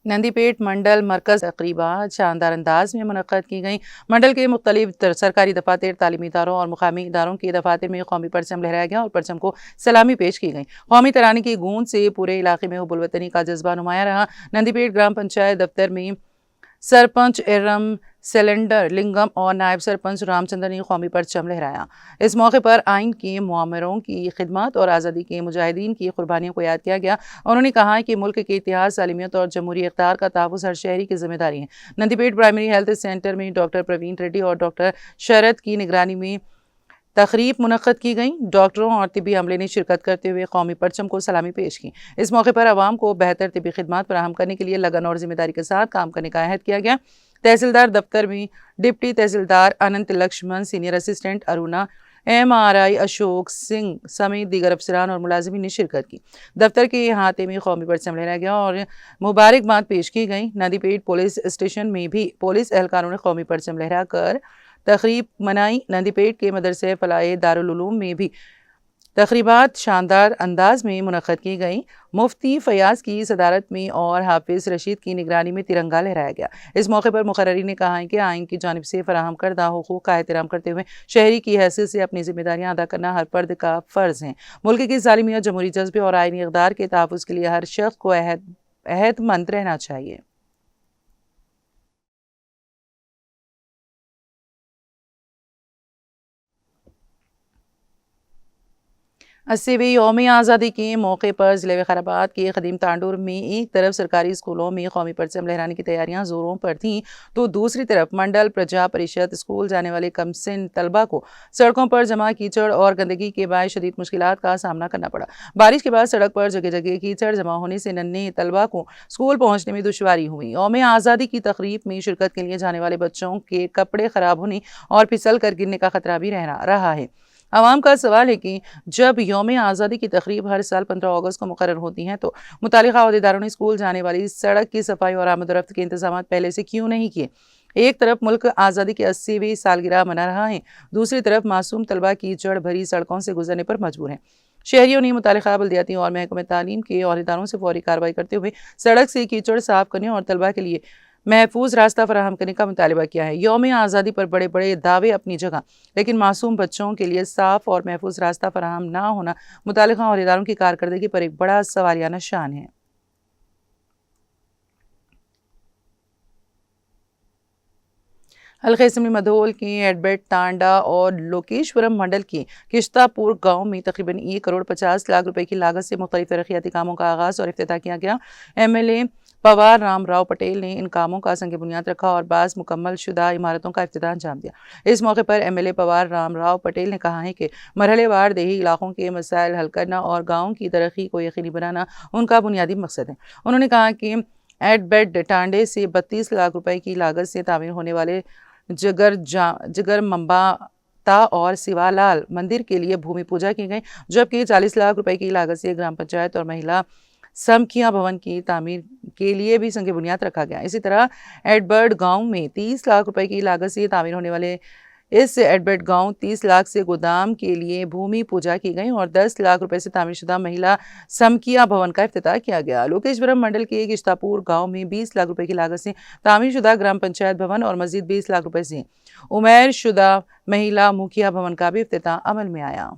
नंदीपेट मंडल मरकज़ तकरीबा शानदार अंदाज में मुनक़्क़द की गई। मंडल के मुख्तलिफ सरकारी दफातर, तालीमी इदारों और मुकामी इदारों के दफातर में कौमी परचम लहराया गया और परचम को सलामी पेश की गई। कौमी तरानी की गूंज से पूरे इलाके में हुब्बुल वतनी का जज्बा नुमाया रहा। नंदीपेट ग्राम पंचायत दफ्तर में सरपंच एरम सिलेंडर लिंगम और नायब सरपंच रामचंद्र ने कौमी परचम लहराया। इस मौके पर आइन के मुआमरों की खिदमत और आज़ादी के मुजाहिदीन की कुर्बानियों को याद किया गया। उन्होंने कहा कि मुल्क के इतिहास, सालिमियत और जमहूरी इक़्तिदार का तहफ़्फ़ुज़ हर शहरी की जिम्मेदारी है। नंदीपेट प्राइमरी हेल्थ सेंटर में डॉक्टर प्रवीण रेड्डी और डॉक्टर शरद की निगरानी में तकरीब मुनक़्क़द की गई। डॉक्टरों और तिबी अमले ने शिरकत करते हुए कौमी परचम को सलामी पेश की। इस मौके पर आवाम को बेहतर तिबी खिदमात फराहम करने के लिए लगन और जिम्मेदारी के साथ काम करने का अहद किया गया। तहसीलदार दफ्तर में deputy tehsildar Anant Laxman, senior assistant Aruna, MRI Ashok Singh समेत दीगर अफसरान और मुलाजिमीन ने शिरकत की। दफ्तर के अहाते में कौमी परचम लहराया गया और मुबारकबाद पेश की गई। नंदीपेट पुलिस स्टेशन में भी पुलिस एहलकारों ने कौमी परचम लहरा कर तकरीब मनाई। नंदीपेट के मदरसे फलाए दारुल उलूम में भी तकरीबात शानदार अंदाज में मुनक़्क़द की गई। मुफ्ती फयाज की सदारत में और हाफिज रशीद की निगरानी में तिरंगा लहराया गया। इस मौके पर मुक़र्ररीन ने कहा है कि आइन की जानिब से फराहम करदा हुकूक़ का एहतराम करते हुए शहरी की हैसियत से अपनी जिम्मेदारियाँ अदा करना हर फर्द का फ़र्ज़ है। मुल्क की ज़ालिमियत, जमहूरी जज्बे और आइनी इक़दार के तहफ़्फ़ुज़ के लिए हर शख्स को अहदमंद रहना चाहिए। 80वीं यौम आज़ादी के मौके पर ज़िले विकाराबाद के क़दीम तांडुर में एक तरफ सरकारी स्कूलों में कौमी परचम लहराने की तैयारियां ज़ोरों पर थीं, तो दूसरी तरफ मंडल प्रजा परिषद स्कूल जाने वाले कमसिन तलबा को सड़कों पर जमा कीचड़ और गंदगी के बायस शदीद मुश्किलात का सामना करना पड़ा। बारिश के बाद सड़क पर जगह जगह कीचड़ जमा होने से नन्हे तलबा को स्कूल पहुँचने में दुश्वारी हुई। यौम आज़ादी की तकरीब में शिरकत के लिए जाने वाले बच्चों के कपड़े ख़राब होने और फिसल कर गिरने का खतरा भी रहा है। आवाम का सवाल है कि जब यौम आज़ादी की तकरीब हर साल 15 अगस्त को मुकर्रर होती हैं, तो मुतालिका अहदेदारों ने स्कूल जाने वाली सड़क की सफाई और आमद-ओ-रफ्त के इंतजाम पहले से क्यों नहीं किए। एक तरफ मुल्क आज़ादी की 80वीं सालगिरह मना रहा है, दूसरी तरफ मासूम तलबा कीचड़ भरी सड़कों से गुजरने पर मजबूर हैं। शहरियों ने मुतालिका बल्दियाती और महकमे तालीम के अहदेदारों से फौरी कार्रवाई करते हुए सड़क से कीचड़ साफ करने और तलबा के लिए महफूज रास्ता फराहम करने का मुतालबा किया है। यौम आज़ादी पर बड़े बड़े दावे अपनी जगह, लेकिन मासूम बच्चों के लिए साफ और महफूज रास्ता फराहम ना होना मुतालिका अहदेदारों की कारकर्दगी पर एक बड़ा सवालिया निशान है। हल्का असम्बली मधोल के एडबेट तांडा और लोकेश्वरम मंडल के किश्तापुर गांव में तकरीबन 1 करोड़ 50 लाख रुपए की लागत से मुख्तलिफ तरक्याती कामों का आगाज़ और इफ्तिताह किया गया। MLA पवार राम राव पटेल ने इन कामों का संग बुनियाद रखा और बाज़ मुकम्मल शुदा इमारतों का इफ्तिताह अंजाम दिया। इस मौके पर MLA पवार राम राव पटेल ने कहा है कि मरहलेवार देही इलाकों के मसाइल हल करना और गाँव की तरक्की को यकीनी बनाना उनका बुनियादी मकसद है। उन्होंने कहा कि एडबेट टांडे से 32 लाख रुपए की लागत से तामीर होने वाले जिगर मंबाता और शिवालाल मंदिर के लिए भूमि पूजा की गई, जबकि 40 लाख रुपए की लागत से ग्राम पंचायत और महिला समखिया भवन की तामीर के लिए भी संग बुनियाद रखा गया। इसी तरह एडबर्ड गांव में 30 लाख रुपए की लागत से तामीर होने वाले इस एडबर्ड गांव 30 लाख से गोदाम के लिए भूमि पूजा की गई और 10 लाख रुपए से तामीरशुदा महिला समकिया भवन का इफ्तिताह किया गया। लोकेश्वरम मंडल के किश्तापुर गांव में 20 लाख रुपए की लागत से तामीरशुदा ग्राम पंचायत भवन और मजीद 20 लाख रुपए से उमैर शुदा महिला मुखिया भवन का भी इफ्तिताह अमल में आया।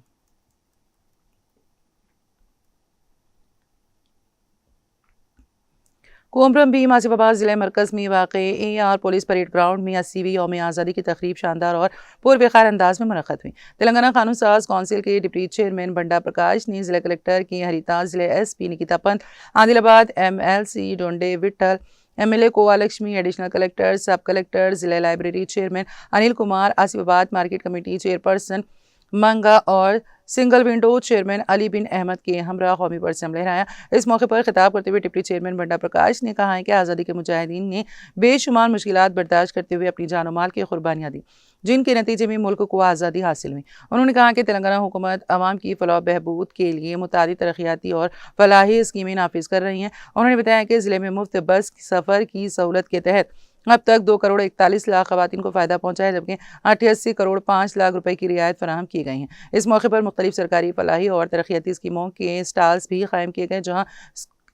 कोमरम भी आसिफाबाद ज़िले मरकज़ में वाक़े AR पुलिस परेड ग्राउंड में 80वीं यौम आज़ादी की तकरीब शानदार और पुरवक़ार अंदाज में मुनक़्क़द हुई। तेलंगाना कानून साज कौंसिल के डिप्टी चेयरमैन बंडा प्रकाश ने ज़िला कलेक्टर की हरिता, ज़िले SP Nikita Pant, Adilabad MLC Donde Vitthal, MLA Kova Lakshmi, additional collector, सब कलेक्टर, ज़िला library chairman Anil Kumar, Asifabad market committee chairperson मंगा और सिंगल विंडो चेयरमैन अली बिन अहमद के हमरा कौमी परचम लहराया। इस मौके पर खिताब करते हुए डिप्टी चेयरमैन बंडा प्रकाश ने कहा है कि आज़ादी के मुजाहिदीन ने बेशुमार मुश्किलात बर्दाश्त करते हुए अपनी जान माल की कुर्बानियाँ दी, जिनके नतीजे में मुल्क को आज़ादी हासिल हुई। उन्होंने कहा कि तेलंगाना हुकूमत अवाम की फलाह बहबूद के लिए मुतादिद तरक्याती और फलाही स्कीमें नाफिज कर रही हैं। उन्होंने बताया कि ज़िले में मुफ्त बस सफ़र की सहूलत के तहत अब तक 2 करोड़ 41 लाख खवातीन को फ़ायदा पहुंचा है, जबकि 88 करोड़ 5 लाख रुपए की रियायत फराहम की गई हैं। इस मौके पर मुख्तलिफ सरकारी फलाही और तरक्याती स्कीमों के स्टॉल्स भी कायम किए गए, जहाँ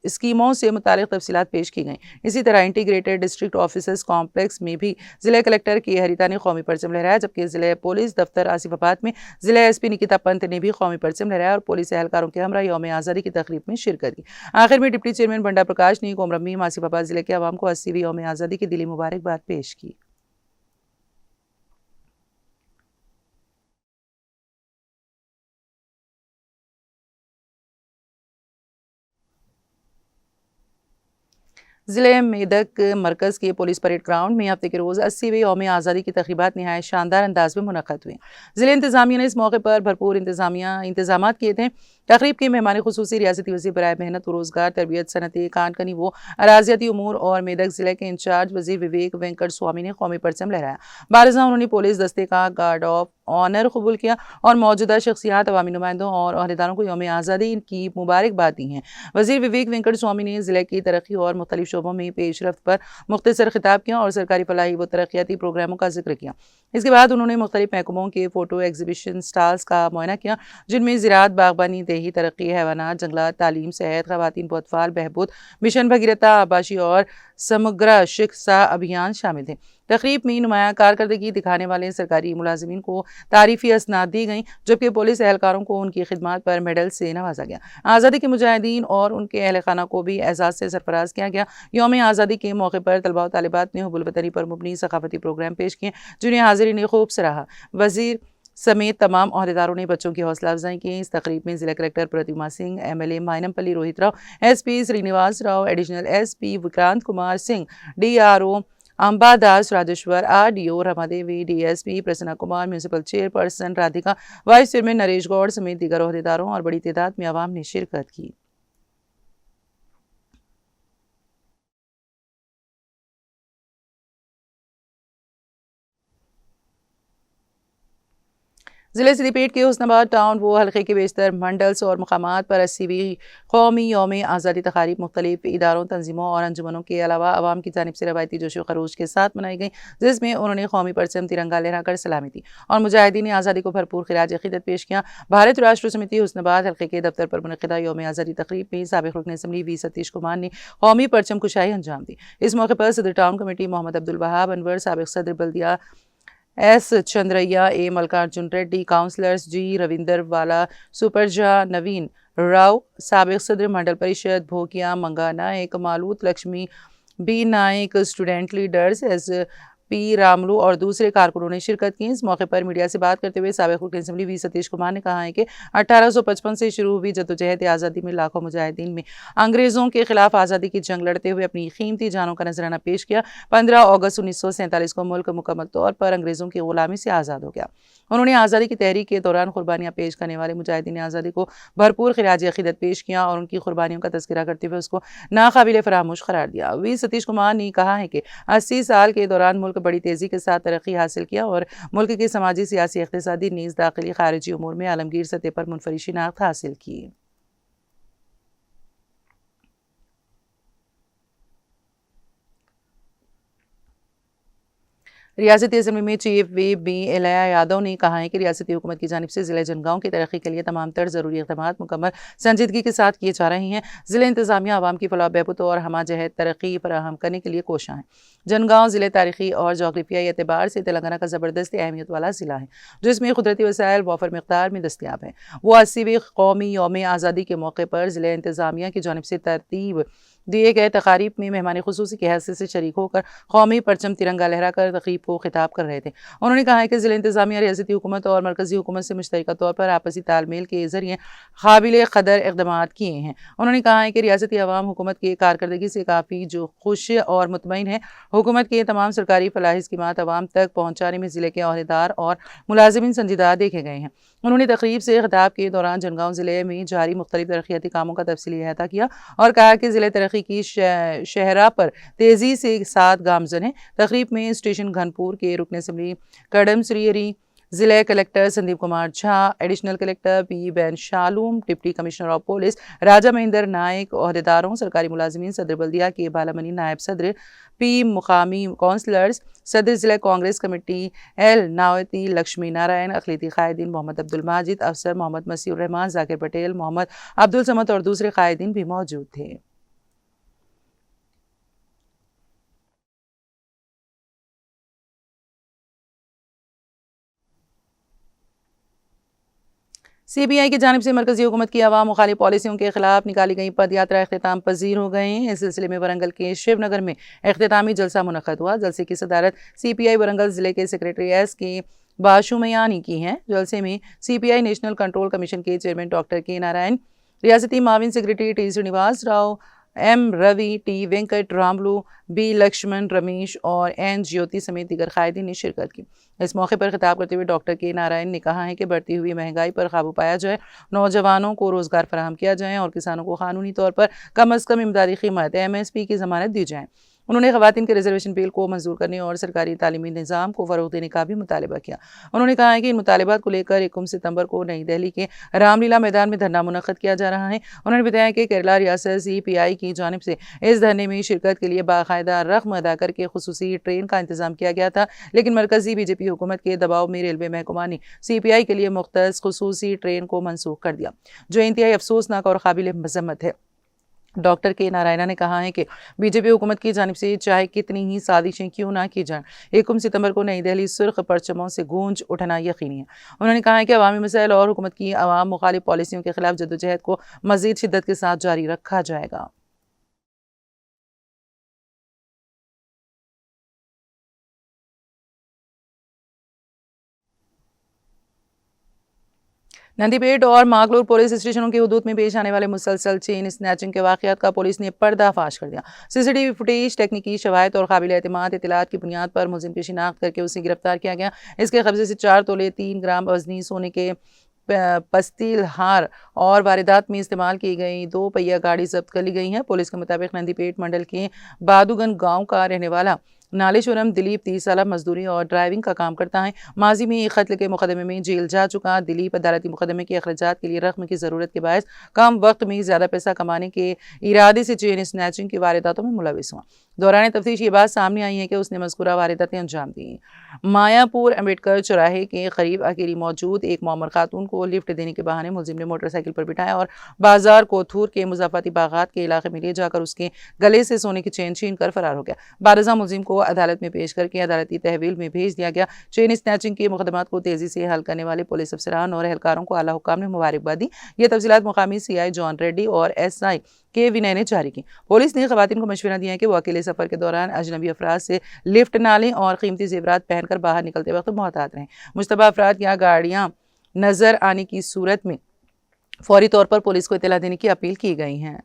स्कीमों से मुतालिक तफसीलात पेश की गई। इसी तरह इंटीग्रेटेड डिस्ट्रिक्ट ऑफिसर्स कॉम्प्लेक्स में भी ज़िला कलेक्टर की हरिता ने कौमी परचम लहराया, जबकि ज़िला पुलिस दफ्तर आसिफाबाद में ज़िला SP निकिता पंत ने भी कौमी परचम लहराया और पुलिस एहलकारों के हमरा यौम आज़ादी की तकरीब में शिरकत की। आखिर में डिप्टी चेयरमैन बंडा प्रकाश ने कोमरम आसिफाबाद ज़िले के अवाम को 80वीं यौम आज़ादी की दिली मुबारकबाद पेश की। ज़िले मेदक मरकज़ के पुलिस परेड ग्राउंड में हफ्ते के रोज़ 80वें यौम आज़ादी की तक़रीबात नहायत शानदार अंदाज में मुनक़्क़द हुई। ज़िले इंतज़ामिया ने इस मौके पर भरपूर इंतज़ामात किए थे। तक़रीब के मेहमान खुसूसी रियासती वज़ीर बराए मेहनत व रोज़गार, तरबियत, सनअत कानकनी व अराज़ियाती उमूर और मेदक ज़िले के इंचार्ज वज़ीर विवेक वेंकट स्वामी ने कौमी परचम लहराया। बारज़ा उन्होंने पुलिस दस्ते का गार्ड ऑफ ऑनर कबूल किया और मौजूदा शख्सियात, अवामी नुमाइंदों और अहदेदारों को यौम आज़ादी की मुबारकबाद दी हैं। वज़ीर विवेक वेंकट स्वामी ने ज़िले की तरक्की और मुख्तलिफ शोबों में पेशरफ्त पर मुख्तसर खिताब किया और सरकारी फलाही व तरक्याती प्रोग्रामों का जिक्र किया। इसके बाद उन्होंने मुख्तलिफ महकमों के फ़ोटो एग्जीबिशन स्टॉल्स का मुआयना किया, जिनमें ज़राअत, बागबानी, देही तरक्की, हैवानात, जंगलात, तालीम, सेहत, ख़वातीन व अतफ़ाल बहबूद, मिशन भगीरथा, आबाशी और समग्र शिक्षा अभियान शामिल थे। तक़रीब में नुमाया कारकर्दगी दिखाने वाले सरकारी मुलाजिमीन को तारीफ़ी असनाद दी गई, जबकि पुलिस एहलकारों को उनकी खिदमत पर मेडल से नवाजा गया। आज़ादी के मुजाहिदीन और उनके अहल खाना को भी एजाज़ से सरफराज किया गया। यौम आज़ादी के मौके पर तलबा व तालिबात ने हुब्बुल वतनी पर मुबनी सकाफ़ती प्रोग्राम पेश किए, जिन्हें हाज़रीन ने खूब सराहा। वज़ीर समेत तमाम अहदेदारों ने बच्चों की हौसला अफजाई की। इस तकरीब में जिला collector Pratima Singh, MLA Mynampally Rohit Rao, SP Srinivas Rao, additional SP Vikrant Kumar Singh, DRO Ambadas Rajeshwar, RDO Ramadevi, DSP Prasanna Kumar, municipal chairperson Radhika, vice chairman Naresh Goud समेत दीगर अहदेदारों और बड़ी तादाद में आवाम ने शिरकत की। ज़िले सिद्दीपेट के हुस्नाबाद टाउन व हल्के के बेशतर मंडल्स और मकामात पर 80वीं कौमी यौम आज़ादी तक़रीब मुख्तलिफ इदारों, तंजीमों और अंजुमनों के अलावा आवाम की जानिब से रवायती जोश व खरोश के साथ मनाई गई, जिसमें उन्होंने कौमी परचम तिरंगा लहराकर सलामी दी और मुजाहिदीन आज़ादी को भरपूर खिराज अक़ीदत पेश किया। भारत राष्ट्र समिति हुस्नाबाद हल्के के दफ्तर पर मुनक़्क़िदा यौम आज़ादी तक़रीब में साबिक़ रुकन असम्बली V सतीश कुमार ने कौमी परचम कुशाई अंजाम दी। इस मौके पर सदर टाउन कमेटी मोहम्मद अब्दुल वहाब अनवर, साबिक़ सदर बल्दिया S Chandraiah, A Mallikarjun Reddy, councillors G Ravinder वाला, सुपरजा नवीन राव, साबिक़ सदर मंडल परिषद भोकिया मंगा नायक, मालूत लक्ष्मी B नायक, स्टूडेंट लीडर्स SP रामलू और दूसरे कारकुनों ने शिरकत की। इस मौके पर मीडिया से बात करते हुए साबिक़ रुकन असम्बली V सतीश कुमार ने कहा है कि 1855 से शुरू हुई जद्दोजहद आज़ादी में लाखों मुजाहिदीन में अंग्रेज़ों के खिलाफ आज़ादी की जंग लड़ते हुए अपनी कीमती जानों का नजराना पेश किया। 15 अगस्त 1947 को मुल्क मुकम्मल तौर पर अंग्रेज़ों की गुलामी से आज़ाद हो गया। उन्होंने आज़ादी की तहरीक के दौरान कुर्बानियाँ पेश करने वाले मुजाहिदीन आज़ादी को भरपूर खिराज अक़ीदत पेश किया और उनकी कुर्बानियों का तज़किरा करते हुए उसको नाकाबिल फरामोश करार दिया। V सतीश कुमार ने कहा है कि 80 साल के दौरान मुल्क बड़ी तेज़ी के साथ तरक्की हासिल किया और मुल्क की समाजी, सियासी, इक़्तिसादी नीज़ दाखिली खारिजी उमूर में आलमगीर सतह पर मुनफरिद शिनाख्त हासिल की। रियासती असम्बली में चीफ व्हिप B एलया यादव ने कहा है कि रियासती हुकूमत की जानिब से ज़िले जनगांव की तरक्की के लिए तमाम तर ज़रूरी इक़दामात मुकम्मल संजीदगी के साथ किए जा रहे हैं। ज़िले इंतज़ामिया आवाम की फलाह बहबूद और हमाजहत तरक्की फराहम करने के लिए कोशां है। जनगांव ज़िले तारीख़ी और जोग्राफियाई एतबार से तेलंगाना का ज़बरदस्त अहमियत वाला ज़िला है, जिसमें कुदरती वसाइल वाफर मिक़दार में दस्तियाब हैं। वो 80वीं कौमी यौम आज़ादी के मौके पर ज़िले इंतज़ामिया की जानिब से तरतीब दिए गए तकारीब में मेहमान खुसूसी की हैसियत से शरीक होकर कौमी परचम तिरंगा लहरा कर तक़रीब को खिताब कर रहे थे। उन्होंने कहा है कि ज़िला इंतज़ामिया रियासती हुकूमत और मरकज़ी हुकूमत से मुश्तरका तौर पर आपसी तालमेल के ज़रिए काबिल क़दर इक़दामात किए हैं। उन्होंने कहा है कि रियासती अवाम हुकूमत की कारकर्दगी से काफ़ी जो खुश और मुतमईन है। हुकूमत के तमाम सरकारी फलाही स्कीमात अवाम तक पहुँचाने में ज़िले के अहदेदार और मुलाजिमीन संजीदा देखे गए हैं। उन्होंने तक़रीब से खिताब के दौरान जनगांव ज़िले में जारी मुख्तलिफ तरक्याती कामों का तफसीली अहाता किया और कहा कि ज़िले तरक्की की शहरा पर तेज़ी से साथ गामज़न है। तक़रीब में स्टेशन घनपुर के रुकन असम्बली कडम श्रीयरी, ज़िला collector Sandeep Kumar Jha, additional collector P Ben Shalom, deputy commissioner of police Raja Mahendra Nayak, अहदेदारों, सरकारी मुलाजिमीन, सदर बल्दिया के बालामनी नायब सदर P, मुकामी काउंसलर्स, सदर ज़िला कांग्रेस कमेटी L नावती, लक्ष्मी नारायण, अक़लीती कायदीन मोहम्मद अब्दुल माजिद, अफसर मोहम्मद मसीउर रहमान, जाकिर पटेल, मोहम्मद अब्दुल समद और दूसरे कायदीन भी मौजूद थे। CBI की जानिब से मरकज़ी हुकूमत की अवाम मुखालिफ पॉलिसियों के खिलाफ निकाली गई पद यात्रा अख्तिताम पजीर हो गए हैं। इस सिलसिले में वरंगल के शिवनगर में अख्तितामी जलसा मुनक़्क़द हुआ। जलसे की सदारत CPI वरंगल ज़िले के सेक्रेटरी S के बाशुमयानी की हैं। जलसे में CPI नेशनल कंट्रोल कमीशन के चेयरमैन डॉक्टर K नारायण, रियासती माविन secretary T Srinivas Rao, M Ravi, T Venkat Ramulu, B Laxman, Ramesh और एन ज्योति समेत दीगर कायदीन ने शिरकत की। इस मौके पर खिताब करते हुए डॉक्टर के नारायण ने कहा है कि बढ़ती हुई महंगाई पर काबू पाया जाए, नौजवानों को रोजगार फराहम किया जाए और किसानों को कानूनी तौर पर कम अज़ कम इमदादी कीमत MSP की जमानत दी जाए। उन्होंने खवातीन के रिजर्वेशन बिल को मंजूर करने और सरकारी तालीमी निज़ाम को फ़रोग़ देने का भी मुतालबा किया। उन्होंने कहा है कि इन मुतालबात को लेकर 21 सितंबर को नई दिल्ली के रामलीला मैदान में धरना मुनक़्क़द किया जा रहा है। उन्होंने बताया कि केरला रियासत CPI की जानिब से इस धरने में शिरकत के लिए बाकायदा रक़म अदा करके खुसूसी ट्रेन का इंतज़ाम किया गया था, लेकिन मरकज़ी BJP हुकूमत के दबाव में रेलवे महकमा ने CPI के लिए मुख्तस खुसूसी ट्रेन को मनसूख कर दिया, जो इंतहाई अफसोसनाक और काबिल मज़म्मत है। डॉक्टर के नारायण ने कहा है कि BJP हुकूमत की जानिब से चाहे कितनी ही साजिशें क्यों ना की जाएं, 21 सितंबर को नई दिल्ली सुर्ख परचमों से गूंज उठना यकीनी है। उन्होंने कहा है कि अवामी मसाइल और हुकूमत की अवाम मुखालिफ पॉलिसियों के खिलाफ जद्दोजहद को मज़ीद शिद्दत के साथ जारी रखा जाएगा। नंदीपेट और मागलूर पुलिस स्टेशनों की हुदूद में पेश आने वाले मुसलसल चेन स्नैचिंग के वाक़यात का पुलिस ने पर्दाफाश कर दिया। CCTV फुटेज, तकनीकी शवाहिद और काबिल एतमाद इत्तलात की बुनियाद पर मुलजिम की शिनाख्त करके उसे गिरफ्तार किया गया। इसके कब्जे से 4 तोले 3 ग्राम वजनी सोने के पस्तील हार और वारदात में इस्तेमाल की गई 2 पहिया गाड़ी जब्त कर ली गई है। पुलिस के मुताबिक नंदीपेट मंडल के बादुगन गाँव का रहने वाला नालेश्वरम दिलीप 30 साल मजदूरी और ड्राइविंग का काम करता है। माजी में एक कत्ल के मुकदमे में जेल जा चुका दिलीप अदालती मुकदमे के अखराजात के लिए रकम की ज़रूरत के बायस कम वक्त में ज़्यादा पैसा कमाने के इरादे से चेन स्नैचिंग की वारदातों में मुलविस हुआ। दौरान तफ्तीश ये बात सामने आई है कि उसने मज़कूरा वारदातें अंजाम दी। मायापुर अम्बेडकर चौराहे के करीब अकेली मौजूद एक मौमर खातून को लिफ्ट देने के बहाने मुलजिम ने मोटरसाइकिल पर बिठाया और बाजार कोथूर के मुज़ाफ़ाती बागात के इलाके में ले जाकर उसके गले से सोने की चेन छीन कर फरार हो गया। बारजा मुलजिम को अदालत में पेश करके अदालती तहवील में भेज दिया गया। चेन स्नैचिंग के मुकदमात को तेजी से हल करने वाले पुलिस अफसरान और एहलकारों को आला हुक्काम ने मुबारकबाद दी। ये तफसीलात मुकामी CI जॉन रेड्डी और SI के विनय ने जारी की। पुलिस ने खवातीन को मशवरा दिया है कि वो अकेले सफर के दौरान अजनबी अफराद से लिफ्ट ना लें और कीमती जेवरात पहनकर बाहर निकलते वक्त मोहतात रहें। मुश्तबा अफराद या गाड़ियां नजर आने की सूरत में फौरी तौर पर पुलिस को इत्तला देने की अपील की गई है।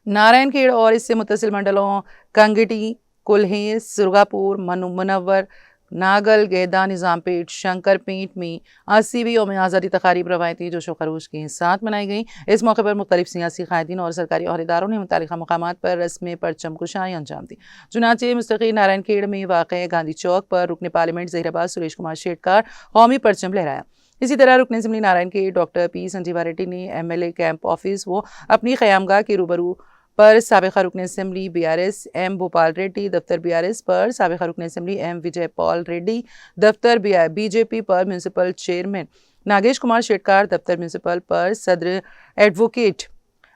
नारायणखेड़ और इससे मुत्तसिल मंडलों कंगिटी, कुल्हेर, सुरगापुर, मुनव्वर, नागल, गेदा, निज़ामपेट, शंकरपेट में 80वीं यौम आज़ादी तकारीब रवायती जोशो खरोश के साथ मनाई गई। इस मौके पर मुख्तलिफ सियासी कायदीन और सरकारी अहदेदारों ने मुतालिका मकामात पर रस्म परचम कुशाई अंजाम दी। चुनांचे मुस्तकिल नारायणखेड़ में वाक़ गांधी चौक पर रुकन पार्लियामेंट ज़हीराबाद सुरेश कुमार शेटकार कौमी परचम लहराया। इसी तरह रुकन assembly Narayankhed doctor P Sanjeeva Reddy ने MLA कैंप ऑफिस वो अपनी क़यामगाह के रूबरू पर साबिक़ा रुकन assembly BRS M Bhopal Reddy, दफ्तर BRS पर साबिक़ा रुकन असम्बली M विजय पॉल रेड्डी, दफ्तर BJP पर म्यूनसिपल चेयरमैन नागेश कुमार शेटकार, दफ्तर म्यूनसिपल पर सदर एडवोकेट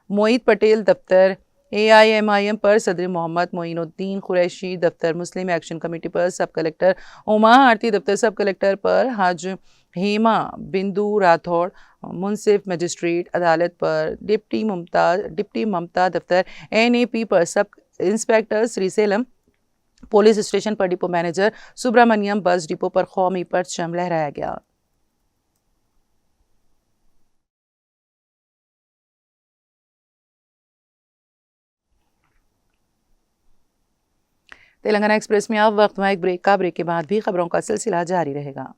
मोहित पटेल, दफ्तर AIMIM पर सदर मोहम्मद मोइनुद्दीन कुरैशी, दफ्तर मुस्लिम एक्शन कमेटी पर सब कलेक्टर उमा आरती, दफ्तर सब कलेक्टर पर हाज हेमा बिंदु राठौड़, मुंसिफ मजिस्ट्रेट अदालत पर डिप्टी ममता, दफ्तर NAP पर sub inspector Srisailam, police station पर depot manager Subramaniam, bus depot पर कौमी परचम लहराया गया। तेलंगाना एक्सप्रेस में अब वक्त एक ब्रेक का। ब्रेक के बाद भी खबरों का सिलसिला जारी रहेगा।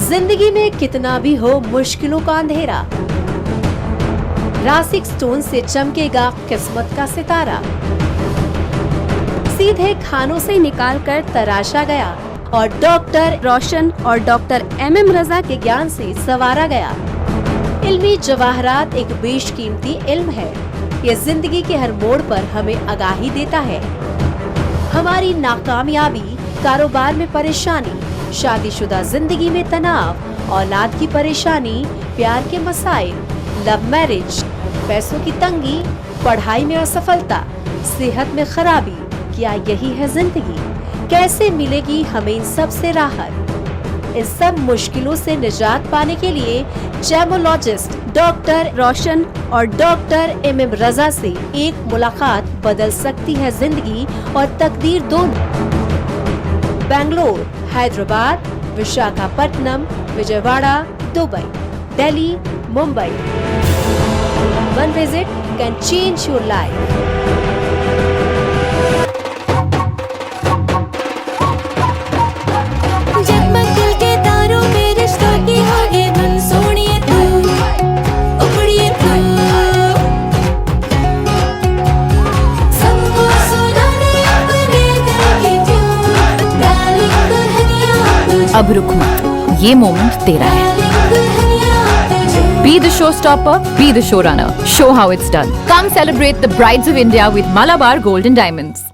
जिंदगी में कितना भी हो मुश्किलों का अंधेरा, रासिक स्टोन से चमकेगा किस्मत का सितारा। सीधे खानों से निकाल कर तराशा गया और डॉक्टर रोशन और डॉक्टर MM रजा के ज्ञान से संवारा गया। इल्मी जवाहरात एक बेशकीमती इल्म है। ये जिंदगी के हर मोड़ पर हमें आगाही देता है। हमारी नाकामयाबी, कारोबार में परेशानी, शादीशुदा जिंदगी में तनाव, औलाद की परेशानी, प्यार के मसाइल, लव मैरिज, पैसों की तंगी, पढ़ाई में असफलता, सेहत में खराबी, क्या यही है जिंदगी? कैसे मिलेगी हमें इन सब से राहत? इन सब मुश्किलों से निजात पाने के लिए जैमोलॉजिस्ट डॉक्टर रोशन और डॉक्टर एमएम रजा से एक मुलाकात बदल सकती है जिंदगी और तकदीर दोनों। Bangalore, Hyderabad, Visakhapatnam, Vijayawada, Dubai, Delhi, Mumbai. One visit can change your life. जगमग दिल के तारों में रिश्तों की आगे धुन सोनिए तू उखड़िए तू सबको सुनाने अपने दिल की ट्यून डार्लिंग दुल्हनिया तुझे अब रुक मत, ये मोमेंट तेरा है। Be the showstopper, be the showrunner. Show how it's done. Come celebrate the brides of India with Malabar Gold and Diamonds.